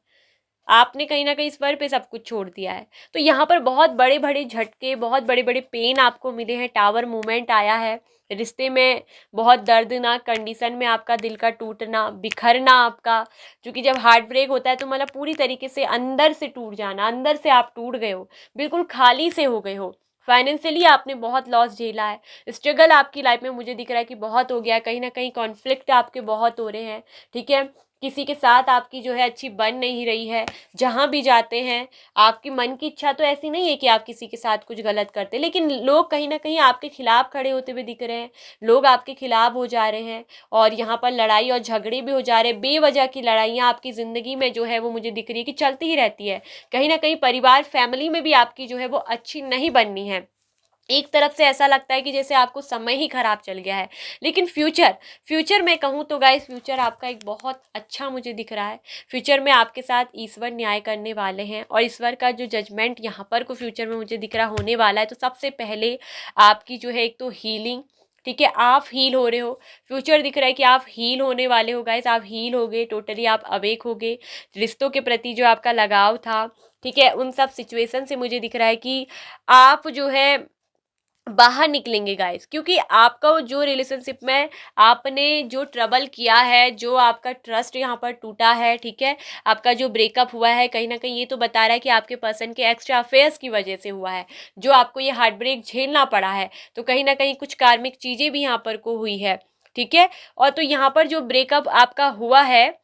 आपने कहीं ना कहीं ईश्वर पे सब कुछ छोड़ दिया है। तो यहाँ पर बहुत बड़े बड़े झटके, बहुत बड़े बड़े पेन आपको मिले हैं, टावर मूवमेंट आया है रिश्ते में, बहुत दर्दनाक कंडीशन में आपका दिल का टूटना, बिखरना आपका, क्योंकि जब हार्ट ब्रेक होता है तो मतलब पूरी तरीके से अंदर से टूट जाना, अंदर से आप टूट गए हो, बिल्कुल खाली से हो गए हो। फाइनेंशियली आपने बहुत लॉस झेला है, स्ट्रगल आपकी लाइफ में मुझे दिख रहा है कि बहुत हो गया है, कहीं ना कहीं कॉन्फ्लिक्ट आपके बहुत हो रहे हैं, ठीक है। किसी के साथ आपकी जो है अच्छी बन नहीं रही है, जहाँ भी जाते हैं आपकी मन की इच्छा तो ऐसी नहीं है कि आप किसी के साथ कुछ गलत करते, लेकिन लोग कहीं ना कहीं आपके खिलाफ खड़े होते हुए दिख रहे हैं, लोग आपके खिलाफ हो जा रहे हैं, और यहाँ पर लड़ाई और झगड़े भी हो जा रहे हैं, बेवजह की लड़ाइयाँ आपकी ज़िंदगी में जो है वो मुझे दिख रही है कि चलती ही रहती है। कहीं ना कहीं परिवार फैमिली में भी आपकी जो है वो अच्छी नहीं बननी है, एक तरफ से ऐसा लगता है कि जैसे आपको समय ही खराब चल गया है। लेकिन फ्यूचर, फ्यूचर में कहूँ तो गाइस, फ्यूचर आपका एक बहुत अच्छा मुझे दिख रहा है। फ्यूचर में आपके साथ ईश्वर न्याय करने वाले हैं, और ईश्वर का जो जजमेंट यहाँ पर को फ्यूचर में मुझे दिख रहा होने वाला है, तो सबसे पहले आपकी जो है एक तो हीलिंग, ठीक है, आप हील हो रहे हो। फ्यूचर दिख रहा है कि आप हील होने वाले हो गाइस, आप हील हो गए टोटली, आप अवेक हो गए। रिश्तों के प्रति जो आपका लगाव था, ठीक है, उन सब सिचुएशन से मुझे दिख रहा है कि आप जो है बाहर निकलेंगे गाइस, क्योंकि आपका वो जो रिलेशनशिप में आपने जो ट्रबल किया है, जो आपका ट्रस्ट यहाँ पर टूटा है, ठीक है, आपका जो ब्रेकअप हुआ है, कहीं ना कहीं ये तो बता रहा है कि आपके पर्सन के एक्स्ट्रा अफेयर्स की वजह से हुआ है, जो आपको ये हार्ट ब्रेक झेलना पड़ा है। तो कहीं ना कहीं कुछ कार्मिक चीज़ें भी यहाँ पर को हुई है, ठीक है। और तो यहाँ पर जो ब्रेकअप आपका हुआ है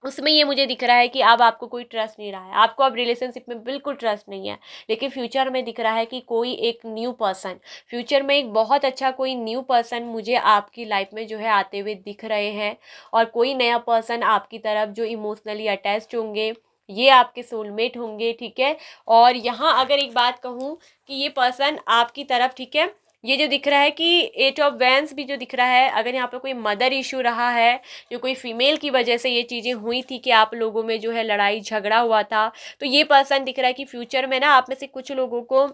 उसमें ये मुझे दिख रहा है कि अब आपको कोई ट्रस्ट नहीं रहा है, आपको अब रिलेशनशिप में बिल्कुल ट्रस्ट नहीं है। लेकिन फ्यूचर में दिख रहा है कि कोई एक न्यू पर्सन, फ्यूचर में एक बहुत अच्छा कोई न्यू पर्सन मुझे आपकी लाइफ में जो है आते हुए दिख रहे हैं, और कोई नया पर्सन आपकी तरफ जो इमोशनली अटैच्ड होंगे, ये आपके सोलमेट होंगे, ठीक है। और यहाँ अगर एक बात कहूँ कि ये पर्सन आपकी तरफ, ठीक है, ये जो दिख रहा है कि एट ऑफ वैंस भी जो दिख रहा है, अगर यहाँ पर कोई मदर इशू रहा है, जो कोई फीमेल की वजह से ये चीज़ें हुई थी कि आप लोगों में जो है लड़ाई झगड़ा हुआ था, तो ये पर्सन दिख रहा है कि फ्यूचर में ना आप में से कुछ लोगों को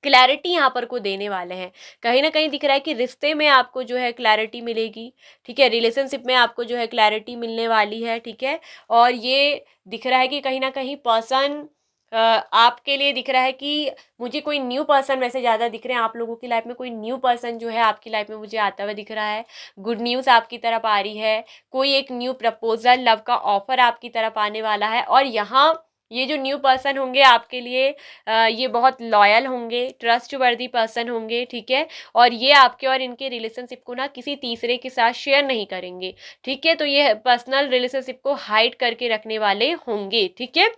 क्लैरिटी यहाँ पर को देने वाले हैं। कहीं ना कहीं दिख रहा है कि रिश्ते में आपको जो है क्लैरिटी मिलेगी, ठीक है, रिलेशनशिप में आपको जो है क्लैरिटी मिलने वाली है, ठीक है। और ये दिख रहा है कि कहीं ना कहीं पर्सन आपके लिए दिख रहा है कि मुझे कोई न्यू पर्सन वैसे ज़्यादा दिख रहे हैं, आप लोगों की लाइफ में कोई न्यू पर्सन जो है आपकी लाइफ में मुझे आता हुआ दिख रहा है। गुड न्यूज़ आपकी तरफ आ रही है, कोई एक न्यू प्रपोजल, लव का ऑफर आपकी तरफ आने वाला है। और यहाँ ये जो न्यू पर्सन होंगे आपके लिए ये बहुत लॉयल होंगे, ट्रस्ट वर्दी पर्सन होंगे, ठीक है। और ये आपके और इनके रिलेशनशिप को ना किसी तीसरे के साथ शेयर नहीं करेंगे, ठीक है। तो ये पर्सनल रिलेशनशिप को हाइड करके रखने वाले होंगे, ठीक है।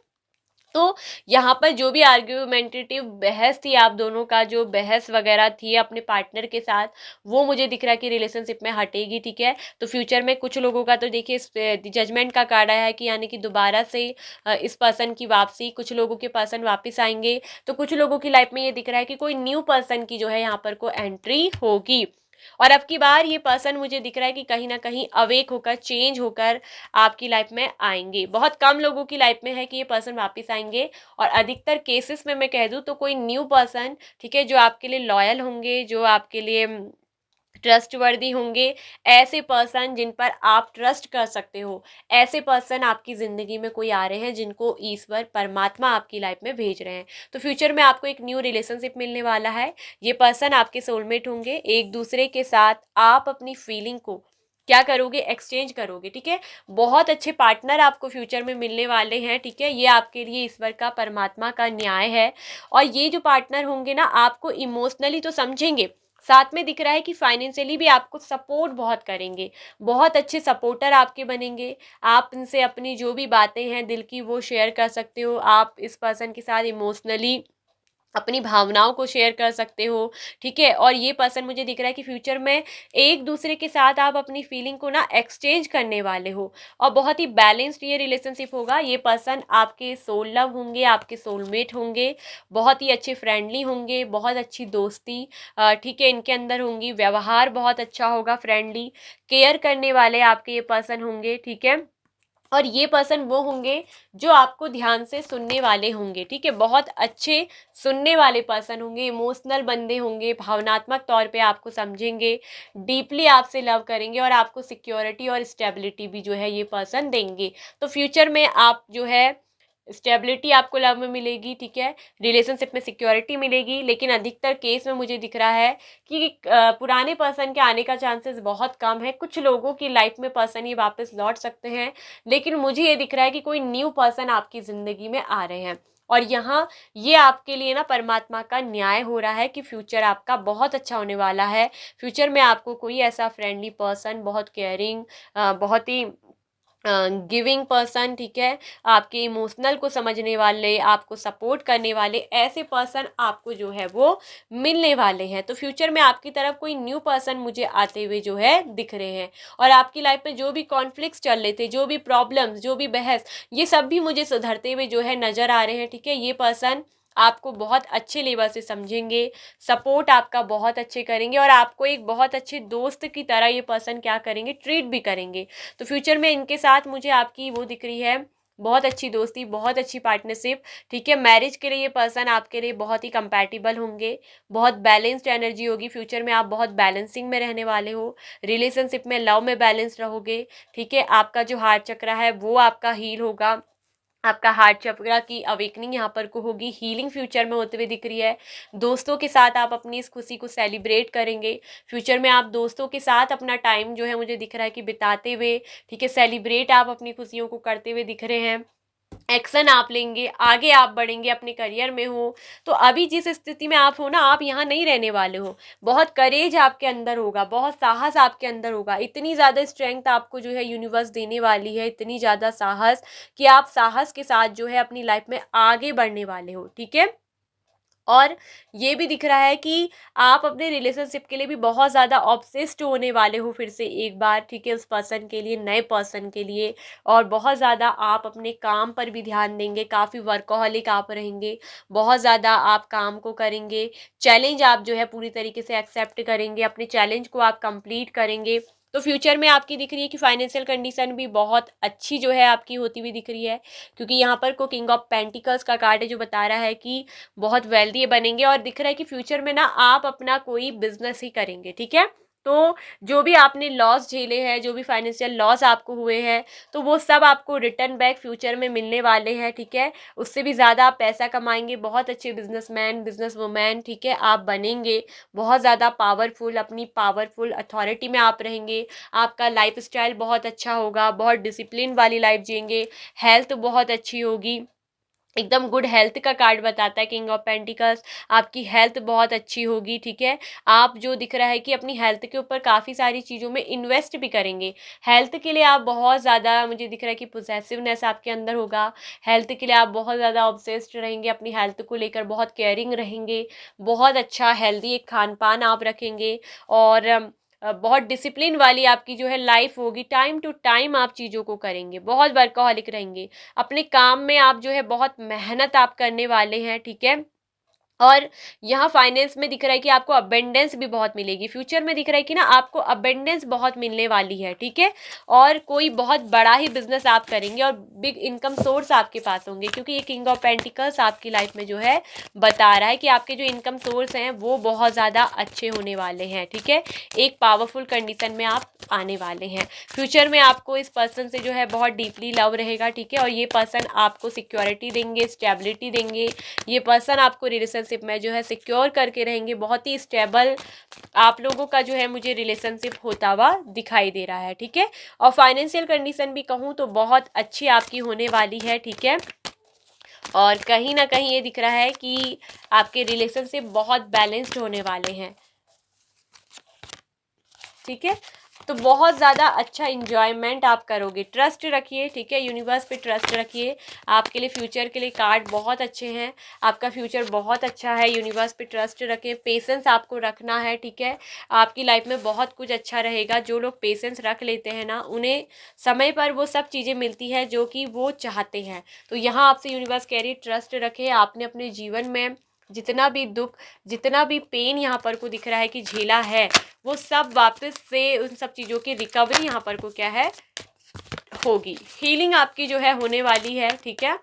तो यहाँ पर जो भी आर्ग्यूमेंटेटिव बहस थी, आप दोनों का जो बहस वगैरह थी अपने पार्टनर के साथ, वो मुझे दिख रहा है कि रिलेशनशिप में हटेगी, ठीक है। तो फ्यूचर में कुछ लोगों का तो देखिए जजमेंट का कार्ड आया है कि यानी कि दोबारा से इस पर्सन की वापसी, कुछ लोगों के पर्सन वापस आएंगे, तो कुछ लोगों की लाइफ में ये दिख रहा है कि कोई न्यू पर्सन की जो है यहाँ पर को एंट्री होगी। और अब की बार ये पर्सन मुझे दिख रहा है कि कहीं ना कहीं अवेक होकर, चेंज होकर आपकी लाइफ में आएंगे। बहुत कम लोगों की लाइफ में है कि ये पर्सन वापस आएंगे, और अधिकतर केसेस में मैं कह दूँ तो कोई न्यू पर्सन, ठीक है, जो आपके लिए लॉयल होंगे, जो आपके लिए ट्रस्टवर्दी होंगे, ऐसे पर्सन जिन पर आप ट्रस्ट कर सकते हो, ऐसे पर्सन आपकी ज़िंदगी में कोई आ रहे हैं जिनको ईश्वर परमात्मा आपकी लाइफ में भेज रहे हैं। तो फ्यूचर में आपको एक न्यू रिलेशनशिप मिलने वाला है, ये पर्सन आपके सोलमेट होंगे, एक दूसरे के साथ आप अपनी फीलिंग को क्या करोगे, एक्सचेंज करोगे। ठीक है, बहुत अच्छे पार्टनर आपको फ्यूचर में मिलने वाले हैं। ठीक है, ये आपके लिए ईश्वर का, परमात्मा का न्याय है। और ये जो पार्टनर होंगे ना, आपको इमोशनली तो समझेंगे, साथ में दिख रहा है कि फाइनेंशियली भी आपको सपोर्ट बहुत करेंगे, बहुत अच्छे सपोर्टर आपके बनेंगे। आप इनसे अपनी जो भी बातें हैं दिल की वो शेयर कर सकते हो। आप इस पर्सन के साथ इमोशनली अपनी भावनाओं को शेयर कर सकते हो। ठीक है, और ये पर्सन मुझे दिख रहा है कि फ्यूचर में एक दूसरे के साथ आप अपनी फीलिंग को ना एक्सचेंज करने वाले हो, और बहुत ही बैलेंस्ड ये रिलेशनशिप होगा। ये पर्सन आपके सोल लव होंगे, आपके सोलमेट होंगे, बहुत ही अच्छे फ्रेंडली होंगे, बहुत अच्छी दोस्ती ठीक है इनके अंदर होंगी, व्यवहार बहुत अच्छा होगा, फ्रेंडली, केयर करने वाले आपके ये पर्सन होंगे। ठीक है, और ये पर्सन वो होंगे जो आपको ध्यान से सुनने वाले होंगे। ठीक है, बहुत अच्छे सुनने वाले पर्सन होंगे, इमोशनल बंदे होंगे, भावनात्मक तौर पे आपको समझेंगे, डीपली आपसे लव करेंगे, और आपको सिक्योरिटी और स्टेबिलिटी भी जो है ये पर्सन देंगे। तो फ्यूचर में आप जो है स्टेबिलिटी आपको लव में मिलेगी। ठीक है, रिलेशनशिप में सिक्योरिटी मिलेगी, लेकिन अधिकतर केस में मुझे दिख रहा है कि पुराने पर्सन के आने का चांसेस बहुत कम है। कुछ लोगों की लाइफ में पर्सन ये वापस लौट सकते हैं, लेकिन मुझे ये दिख रहा है कि कोई न्यू पर्सन आपकी ज़िंदगी में आ रहे हैं। और यहाँ ये आपके लिए ना परमात्मा का न्याय हो रहा है कि फ्यूचर आपका बहुत अच्छा होने वाला है। फ्यूचर में आपको कोई ऐसा फ्रेंडली पर्सन, बहुत केयरिंग, बहुत ही गिविंग पर्सन, ठीक है, आपके इमोशनल को समझने वाले, आपको सपोर्ट करने वाले, ऐसे पर्सन आपको जो है वो मिलने वाले हैं। तो फ्यूचर में आपकी तरफ कोई न्यू पर्सन मुझे आते हुए जो है दिख रहे हैं, और आपकी लाइफ में जो भी कॉन्फ्लिक्ट्स चल रहे थे, जो भी प्रॉब्लम्स, जो भी बहस, ये सब भी मुझे सुधरते हुए जो है नज़र आ रहे हैं। ठीक है, ये पर्सन आपको बहुत अच्छे लेवल से समझेंगे, सपोर्ट आपका बहुत अच्छे करेंगे, और आपको एक बहुत अच्छे दोस्त की तरह ये पर्सन क्या करेंगे, ट्रीट भी करेंगे। तो फ्यूचर में इनके साथ मुझे आपकी वो दिख रही है, बहुत अच्छी दोस्ती, बहुत अच्छी पार्टनरशिप। ठीक है, मैरिज के लिए ये पर्सन आपके लिए बहुत ही कंपैटिबल होंगे, बहुत बैलेंस्ड एनर्जी होगी। फ्यूचर में आप बहुत बैलेंसिंग में रहने वाले हो, रिलेशनशिप में, लव में बैलेंस रहोगे। ठीक है, आपका जो हार्ट चक्र है वो आपका हील होगा, आपका हार्ट चक्र की अवेकनिंग यहाँ पर को होगी, हीलिंग फ्यूचर में होते हुए दिख रही है। दोस्तों के साथ आप अपनी इस खुशी को सेलिब्रेट करेंगे। फ्यूचर में आप दोस्तों के साथ अपना टाइम जो है मुझे दिख रहा है कि बिताते हुए, ठीक है, सेलिब्रेट आप अपनी खुशियों को करते हुए दिख रहे हैं। एक्शन आप लेंगे, आगे आप बढ़ेंगे, अपने करियर में हो। तो अभी जिस स्थिति में आप हो ना, आप यहाँ नहीं रहने वाले हो। बहुत करेज आपके अंदर होगा, बहुत साहस आपके अंदर होगा, इतनी ज़्यादा स्ट्रेंथ आपको जो है यूनिवर्स देने वाली है, इतनी ज़्यादा साहस कि आप साहस के साथ जो है अपनी लाइफ में आगे बढ़ने वाले हो। ठीक है, और ये भी दिख रहा है कि आप अपने रिलेशनशिप के लिए भी बहुत ज़्यादा ऑब्सेस्ड होने वाले हो फिर से एक बार। ठीक है, उस पर्सन के लिए, नए पर्सन के लिए, और बहुत ज़्यादा आप अपने काम पर भी ध्यान देंगे, काफ़ी वर्कहॉलिक आप रहेंगे, बहुत ज़्यादा आप काम को करेंगे, चैलेंज आप जो है पूरी तरीके से एक्सेप्ट करेंगे, अपने चैलेंज को आप कंप्लीट करेंगे। तो फ्यूचर में आपकी दिख रही है कि फाइनेंशियल कंडीशन भी बहुत अच्छी जो है आपकी होती हुई दिख रही है, क्योंकि यहाँ पर को किंग ऑफ पेंटिकल्स का कार्ड है जो बता रहा है कि बहुत वेल्दी बनेंगे, और दिख रहा है कि फ्यूचर में ना आप अपना कोई बिजनेस ही करेंगे। ठीक है, तो जो भी आपने लॉस झेले हैं, जो भी फाइनेंशियल लॉस आपको हुए हैं, तो वो सब आपको रिटर्न बैक फ्यूचर में मिलने वाले हैं। ठीक है, उससे भी ज़्यादा आप पैसा कमाएंगे, बहुत अच्छे बिजनेसमैन, बिजनेस वुमेन, ठीक है, आप बनेंगे, बहुत ज़्यादा पावरफुल, अपनी पावरफुल अथॉरिटी में आप रहेंगे। आपका लाइफ स्टाइल बहुत अच्छा होगा, बहुत डिसिप्लिन वाली लाइफ जिएंगे, हेल्थ बहुत अच्छी होगी, एकदम गुड हेल्थ का कार्ड बताता है किंग ऑफ पेंटिकल्स। आपकी हेल्थ बहुत अच्छी होगी। ठीक है, आप जो दिख रहा है कि अपनी हेल्थ के ऊपर काफ़ी सारी चीज़ों में इन्वेस्ट भी करेंगे। हेल्थ के लिए आप बहुत ज़्यादा, मुझे दिख रहा है कि पोजेसिवनेस आपके अंदर होगा, हेल्थ के लिए आप बहुत ज़्यादा ऑब्सेस्ड रहेंगे, अपनी हेल्थ को लेकर बहुत केयरिंग रहेंगे, बहुत अच्छा हेल्दी एक खान पान आप रखेंगे, और बहुत डिसिप्लिन वाली आपकी जो है लाइफ होगी, टाइम टू टाइम आप चीज़ों को करेंगे, बहुत वर्कहॉलिक रहेंगे, अपने काम में आप जो है बहुत मेहनत आप करने वाले हैं। ठीक है, और यहाँ फाइनेंस में दिख रहा है कि आपको अबेंडेंस भी बहुत मिलेगी। फ्यूचर में दिख रहा है कि ना आपको अबेंडेंस बहुत मिलने वाली है। ठीक है, और कोई बहुत बड़ा ही बिजनेस आप करेंगे, और बिग इनकम सोर्स आपके पास होंगे, क्योंकि ये किंग ऑफ पेंटिकल्स आपकी लाइफ में जो है बता रहा है कि आपके जो इनकम सोर्स हैं वो बहुत ज़्यादा अच्छे होने वाले हैं। ठीक है, एक पावरफुल कंडीशन में आप आने वाले हैं। फ्यूचर में आपको इस पर्सन से जो है बहुत डीपली लव रहेगा। ठीक है, और ये पर्सन आपको सिक्योरिटी देंगे, स्टेबिलिटी देंगे, ये पर्सन आपको रिलेशनशिप रिलेशनशिप में जो है सिक्योर करके रहेंगे, बहुत ही स्टेबल आप लोगों का जो है मुझे रिलेशनशिप होता हुआ दिखाई दे रहा है, ठीक है। और फाइनेंशियल कंडीशन भी कहूँ तो बहुत अच्छी आपकी होने वाली है, ठीक है। और कहीं ना कहीं ये दिख रहा है कि आपके रिलेशनशिप बहुत बैलेंस्ड होने वाले हैं, ठीक है। तो बहुत ज़्यादा अच्छा इंजॉयमेंट आप करोगे, ट्रस्ट रखिए, ठीक है, यूनिवर्स पे ट्रस्ट रखिए। आपके लिए फ्यूचर के लिए कार्ड बहुत अच्छे हैं, आपका फ्यूचर बहुत अच्छा है, यूनिवर्स पे ट्रस्ट रखें, पेशेंस आपको रखना है, ठीक है। आपकी लाइफ में बहुत कुछ अच्छा रहेगा। जो लोग पेशेंस रख लेते हैं ना, उन्हें समय पर वो सब चीज़ें मिलती हैं जो कि वो चाहते हैं। तो यहाँ आपसे यूनिवर्स कह रही है ट्रस्ट रखें। आपने अपने जीवन में जितना भी दुख, जितना भी पेन यहाँ पर को दिख रहा है कि झेला है, वो सब वापस से उन सब चीज़ों की रिकवरी यहाँ पर को क्या है होगी। हीलिंग आपकी जो है होने वाली है, ठीक है।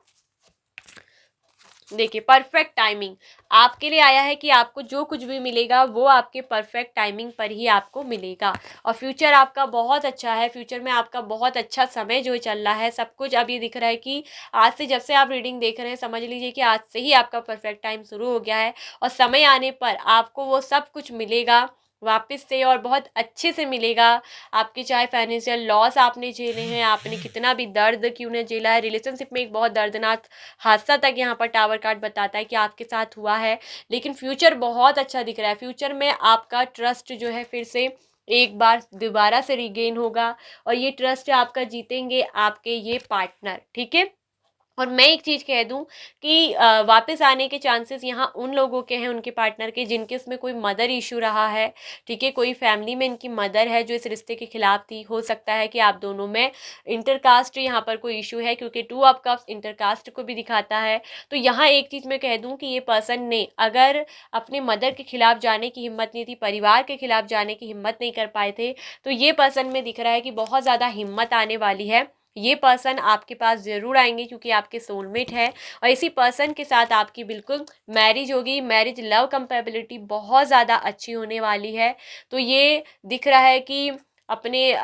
देखिए परफेक्ट टाइमिंग आपके लिए आया है कि आपको जो कुछ भी मिलेगा वो आपके परफेक्ट टाइमिंग पर ही आपको मिलेगा। और फ्यूचर आपका बहुत अच्छा है, फ्यूचर में आपका बहुत अच्छा समय जो चल रहा है, सब कुछ अब ये दिख रहा है कि आज से, जब से आप रीडिंग देख रहे हैं, समझ लीजिए कि आज से ही आपका परफेक्ट टाइम शुरू हो गया है। और समय आने पर आपको वो सब कुछ मिलेगा वापस से, और बहुत अच्छे से मिलेगा। आपके चाहे फाइनेंशियल लॉस आपने झेले हैं, आपने कितना भी दर्द क्यों न झेला है, रिलेशनशिप में एक बहुत दर्दनाक हादसा तक यहाँ पर टावर कार्ड बताता है कि आपके साथ हुआ है, लेकिन फ्यूचर बहुत अच्छा दिख रहा है। फ्यूचर में आपका ट्रस्ट जो है फिर से एक बार दोबारा से रिगेन होगा, और ये ट्रस्ट आपका जीतेंगे आपके ये पार्टनर, ठीक है। और मैं एक चीज़ कह दूं कि वापस आने के चांसेस यहाँ उन लोगों के हैं, उनके पार्टनर के, जिनके उसमें कोई मदर इशू रहा है, ठीक है। कोई फैमिली में इनकी मदर है जो इस रिश्ते के खिलाफ थी। हो सकता है कि आप दोनों में इंटरकास्ट यहाँ पर कोई इशू है, क्योंकि 2 ऑफ कप्स इंटरकास्ट को भी दिखाता है। तो यहाँ एक चीज़ मैं कह दूँ कि ये पर्सन ने अगर अपने मदर के खिलाफ जाने की हिम्मत नहीं थी, परिवार के खिलाफ जाने की हिम्मत नहीं कर पाए थे, तो ये पर्सन में दिख रहा है कि बहुत ज़्यादा हिम्मत आने वाली है। ये पर्सन आपके पास ज़रूर आएंगे क्योंकि आपके सोलमेट है, और इसी पर्सन के साथ आपकी बिल्कुल मैरिज होगी। मैरिज लव कंपेबिलिटी बहुत ज़्यादा अच्छी होने वाली है। तो ये दिख रहा है कि अपने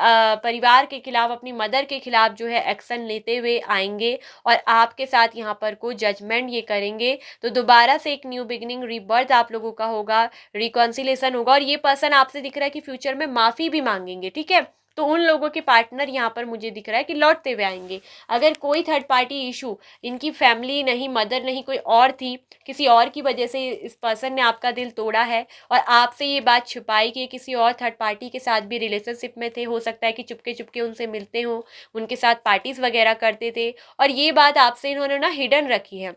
परिवार के खिलाफ, अपनी मदर के खिलाफ जो है एक्शन लेते हुए आएंगे, और आपके साथ यहाँ पर को जजमेंट ये करेंगे। तो दोबारा से एक न्यू बिगिनिंग, रीबर्थ आप लोगों का होगा, रिकॉन्सिलेशन होगा। और ये पर्सन आपसे दिख रहा है कि फ्यूचर में माफ़ी भी मांगेंगे, ठीक है। तो उन लोगों के पार्टनर यहाँ पर मुझे दिख रहा है कि लौटते हुए आएंगे। अगर कोई थर्ड पार्टी इशू, इनकी फैमिली नहीं, मदर नहीं, कोई और थी, किसी और की वजह से इस पर्सन ने आपका दिल तोड़ा है और आपसे ये बात छुपाई कि किसी और थर्ड पार्टी के साथ भी रिलेशनशिप में थे, हो सकता है कि चुपके चुपके उनसे मिलते हो, उनके साथ पार्टीज वगैरह करते थे, और ये बात आपसे इन्होंने ना हिडन रखी है,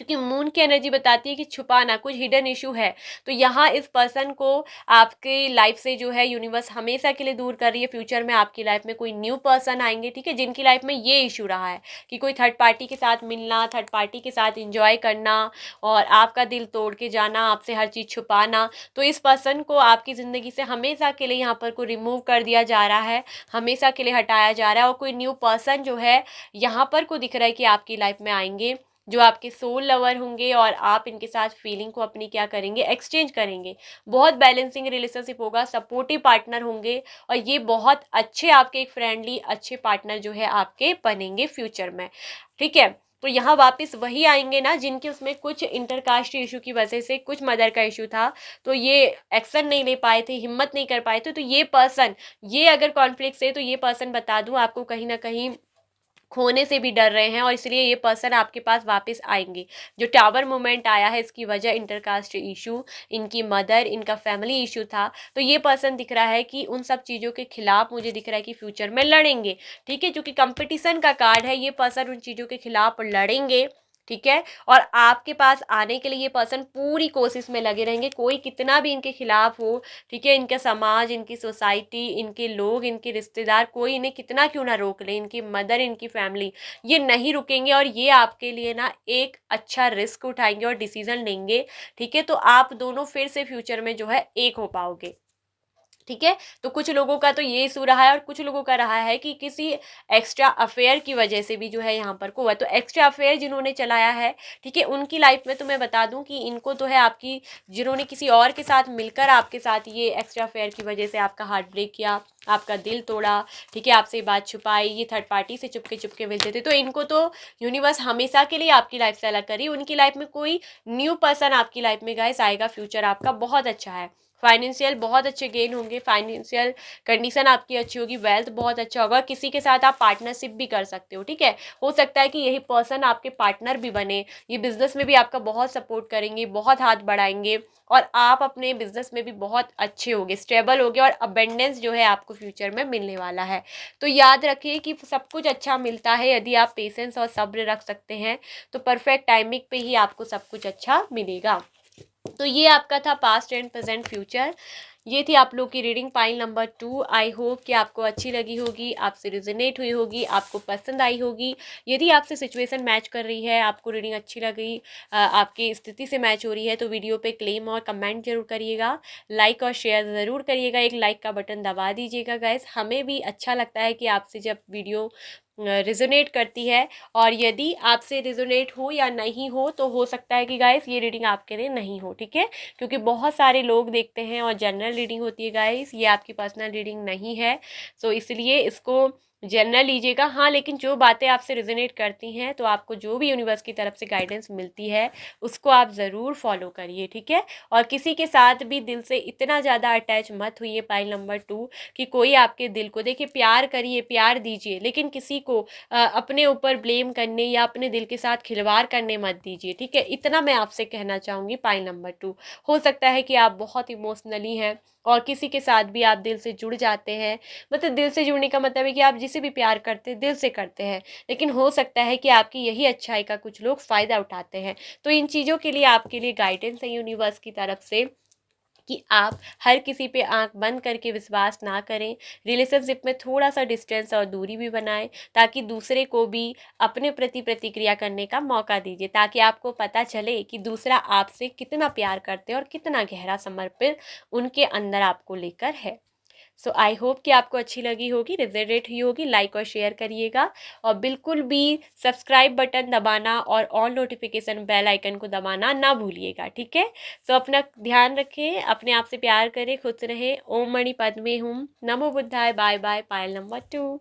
क्योंकि मून की एनर्जी बताती है कि छुपाना, कुछ हिडन इशू है। तो यहाँ इस पर्सन को आपके लाइफ से जो है यूनिवर्स हमेशा के लिए दूर कर रही है। फ्यूचर में आपकी लाइफ में कोई न्यू पर्सन आएंगे, ठीक है, जिनकी लाइफ में ये इशू रहा है कि कोई थर्ड पार्टी के साथ मिलना, थर्ड पार्टी के साथ इंजॉय करना, और आपका दिल तोड़ के जाना, आपसे हर चीज़ छुपाना। तो इस पर्सन को आपकी ज़िंदगी से हमेशा के लिए यहाँ पर को रिमूव कर दिया जा रहा है, हमेशा के लिए हटाया जा रहा है। और कोई न्यू पर्सन जो है यहाँ पर को दिख रहा है कि आपकी लाइफ में आएंगे, जो आपके सोल लवर होंगे, और आप इनके साथ फीलिंग को अपनी क्या करेंगे, एक्सचेंज करेंगे। बहुत बैलेंसिंग रिलेशनशिप होगा, सपोर्टिव पार्टनर होंगे, और ये बहुत अच्छे आपके एक फ्रेंडली अच्छे पार्टनर जो है आपके बनेंगे फ्यूचर में, ठीक है। तो यहाँ वापस वही आएंगे ना जिनके उसमें कुछ इंटरकास्ट इशू की वजह से कुछ मदर का इशू था, तो ये एक्शन नहीं ले पाए थे, हिम्मत नहीं कर पाए थे। तो ये पर्सन, ये अगर कॉन्फ्लिक्ट है, तो ये पर्सन बता दूं आपको कहीं ना कहीं खोने से भी डर रहे हैं, और इसलिए ये पर्सन आपके पास वापस आएंगे। जो टावर मूवमेंट आया है इसकी वजह इंटरकास्ट इशू, इनकी मदर, इनका फैमिली इशू था। तो ये पर्सन दिख रहा है कि उन सब चीज़ों के खिलाफ मुझे दिख रहा है कि फ्यूचर में लड़ेंगे, ठीक है, क्योंकि कंपटीशन का कार्ड है। ये पर्सन उन चीज़ों के खिलाफ लड़ेंगे, ठीक है। और आपके पास आने के लिए ये पर्सन पूरी कोशिश में लगे रहेंगे, कोई कितना भी इनके खिलाफ हो, ठीक है। इनका समाज, इनकी सोसाइटी, इनके लोग, इनके रिश्तेदार, कोई इन्हें कितना क्यों ना रोक ले, इनकी मदर, इनकी फैमिली, ये नहीं रुकेंगे, और ये आपके लिए ना एक अच्छा रिस्क उठाएंगे और डिसीजन लेंगे, ठीक है। तो आप दोनों फिर से फ्यूचर में जो है एक हो पाओगे, ठीक है। तो कुछ लोगों का तो ये इशू रहा है और कुछ लोगों का रहा है कि किसी एक्स्ट्रा अफेयर की वजह से भी जो है यहाँ पर को हुआ। तो एक्स्ट्रा अफेयर जिन्होंने चलाया है, ठीक है, उनकी लाइफ में तो मैं बता दूं कि इनको तो है आपकी, जिन्होंने किसी और के साथ मिलकर आपके साथ ये एक्स्ट्रा अफेयर की वजह से आपका हार्ट ब्रेक किया, आपका दिल तोड़ा, ठीक है, आपसे बात छुपाई, ये थर्ड पार्टी से चुपके चुपके मिलते थे, तो इनको तो यूनिवर्स हमेशा के लिए आपकी लाइफ से अलग करी। उनकी लाइफ में कोई न्यू पर्सन आपकी लाइफ में गाइस आएगा। फ्यूचर आपका बहुत अच्छा है, फाइनेंशियल बहुत अच्छे गेन होंगे, फाइनेंशियल कंडीशन आपकी अच्छी होगी, वेल्थ बहुत अच्छा होगा। किसी के साथ आप पार्टनरशिप भी कर सकते हो, ठीक है। हो सकता है कि यही पर्सन आपके पार्टनर भी बने, ये बिजनेस में भी आपका बहुत सपोर्ट करेंगे, बहुत हाथ बढ़ाएंगे और आप अपने बिजनेस में भी बहुत अच्छे होगे, स्टेबल होगे और अबेंडेंस जो है आपको फ्यूचर में मिलने वाला है। तो याद रखिए कि सब कुछ अच्छा मिलता है यदि आप पेशेंस और सब्र रख सकते हैं, तो परफेक्ट टाइमिंग पे ही आपको सब कुछ अच्छा मिलेगा। तो ये आपका था पास्ट एंड प्रेजेंट फ्यूचर। ये थी आप लोग की reading pile number 2। I hope कि आपको अच्छी लगी होगी, आपसे रिजोनेट हुई होगी, आपको पसंद आई होगी। यदि आपसे सिचुएशन मैच कर रही है, आपको रीडिंग अच्छी लगी, आपकी स्थिति से मैच हो रही है, तो वीडियो पे क्लेम और कमेंट जरूर करिएगा, लाइक और शेयर ज़रूर करिएगा, एक लाइक का बटन दबा दीजिएगा गाइस। हमें भी अच्छा लगता है कि आपसे जब वीडियो रिजोनेट करती है। और यदि आपसे रिजोनेट हो या नहीं हो, तो हो सकता है कि गाइस ये रीडिंग आपके लिए नहीं हो, ठीक है, क्योंकि बहुत सारे लोग देखते हैं और जनरल रीडिंग होती है गाइस, ये आपकी पर्सनल रीडिंग नहीं है। सो इसलिए इसको जनरल लीजिएगा। हाँ, लेकिन जो बातें आपसे रिजोनेट करती हैं, तो आपको जो भी यूनिवर्स की तरफ से गाइडेंस मिलती है उसको आप ज़रूर फॉलो करिए, ठीक है। और किसी के साथ भी दिल से इतना ज़्यादा अटैच मत हुई पाइल नंबर 2 कि कोई आपके दिल को, देखिए प्यार करिए, प्यार दीजिए, लेकिन किसी को अपने ऊपर ब्लेम करने या अपने दिल के साथ खिलवाड़ करने मत दीजिए, ठीक है। इतना मैं आपसे कहना चाहूँगी पाइल नंबर 2। हो सकता है कि आप बहुत इमोशनली हैं और किसी के साथ भी आप दिल से जुड़ जाते हैं, मतलब दिल से जुड़ने का मतलब है कि आप जिसे भी प्यार करते हैं दिल से करते हैं, लेकिन हो सकता है कि आपकी यही अच्छाई का कुछ लोग फ़ायदा उठाते हैं। तो इन चीज़ों के लिए आपके लिए गाइडेंस है यूनिवर्स की तरफ से कि आप हर किसी पे आंख बंद करके विश्वास ना करें, रिलेशनशिप में थोड़ा सा डिस्टेंस और दूरी भी बनाएं, ताकि दूसरे को भी अपने प्रति प्रतिक्रिया करने का मौका दीजिए, ताकि आपको पता चले कि दूसरा आपसे कितना प्यार करते हैं और कितना गहरा समर्पित उनके अंदर आपको लेकर है। सो आई होप कि आपको अच्छी लगी होगी, रिजोनेट हुई होगी। लाइक और शेयर करिएगा और बिल्कुल भी सब्सक्राइब बटन दबाना और ऑल नोटिफिकेशन बेल आइकन को दबाना ना भूलिएगा, ठीक है। सो अपना ध्यान रखें, अपने आप से प्यार करें, खुश रहें। ओम मणि पद्मे हुम, नमो बुद्धाय, बाय बाय, पायल नंबर 2।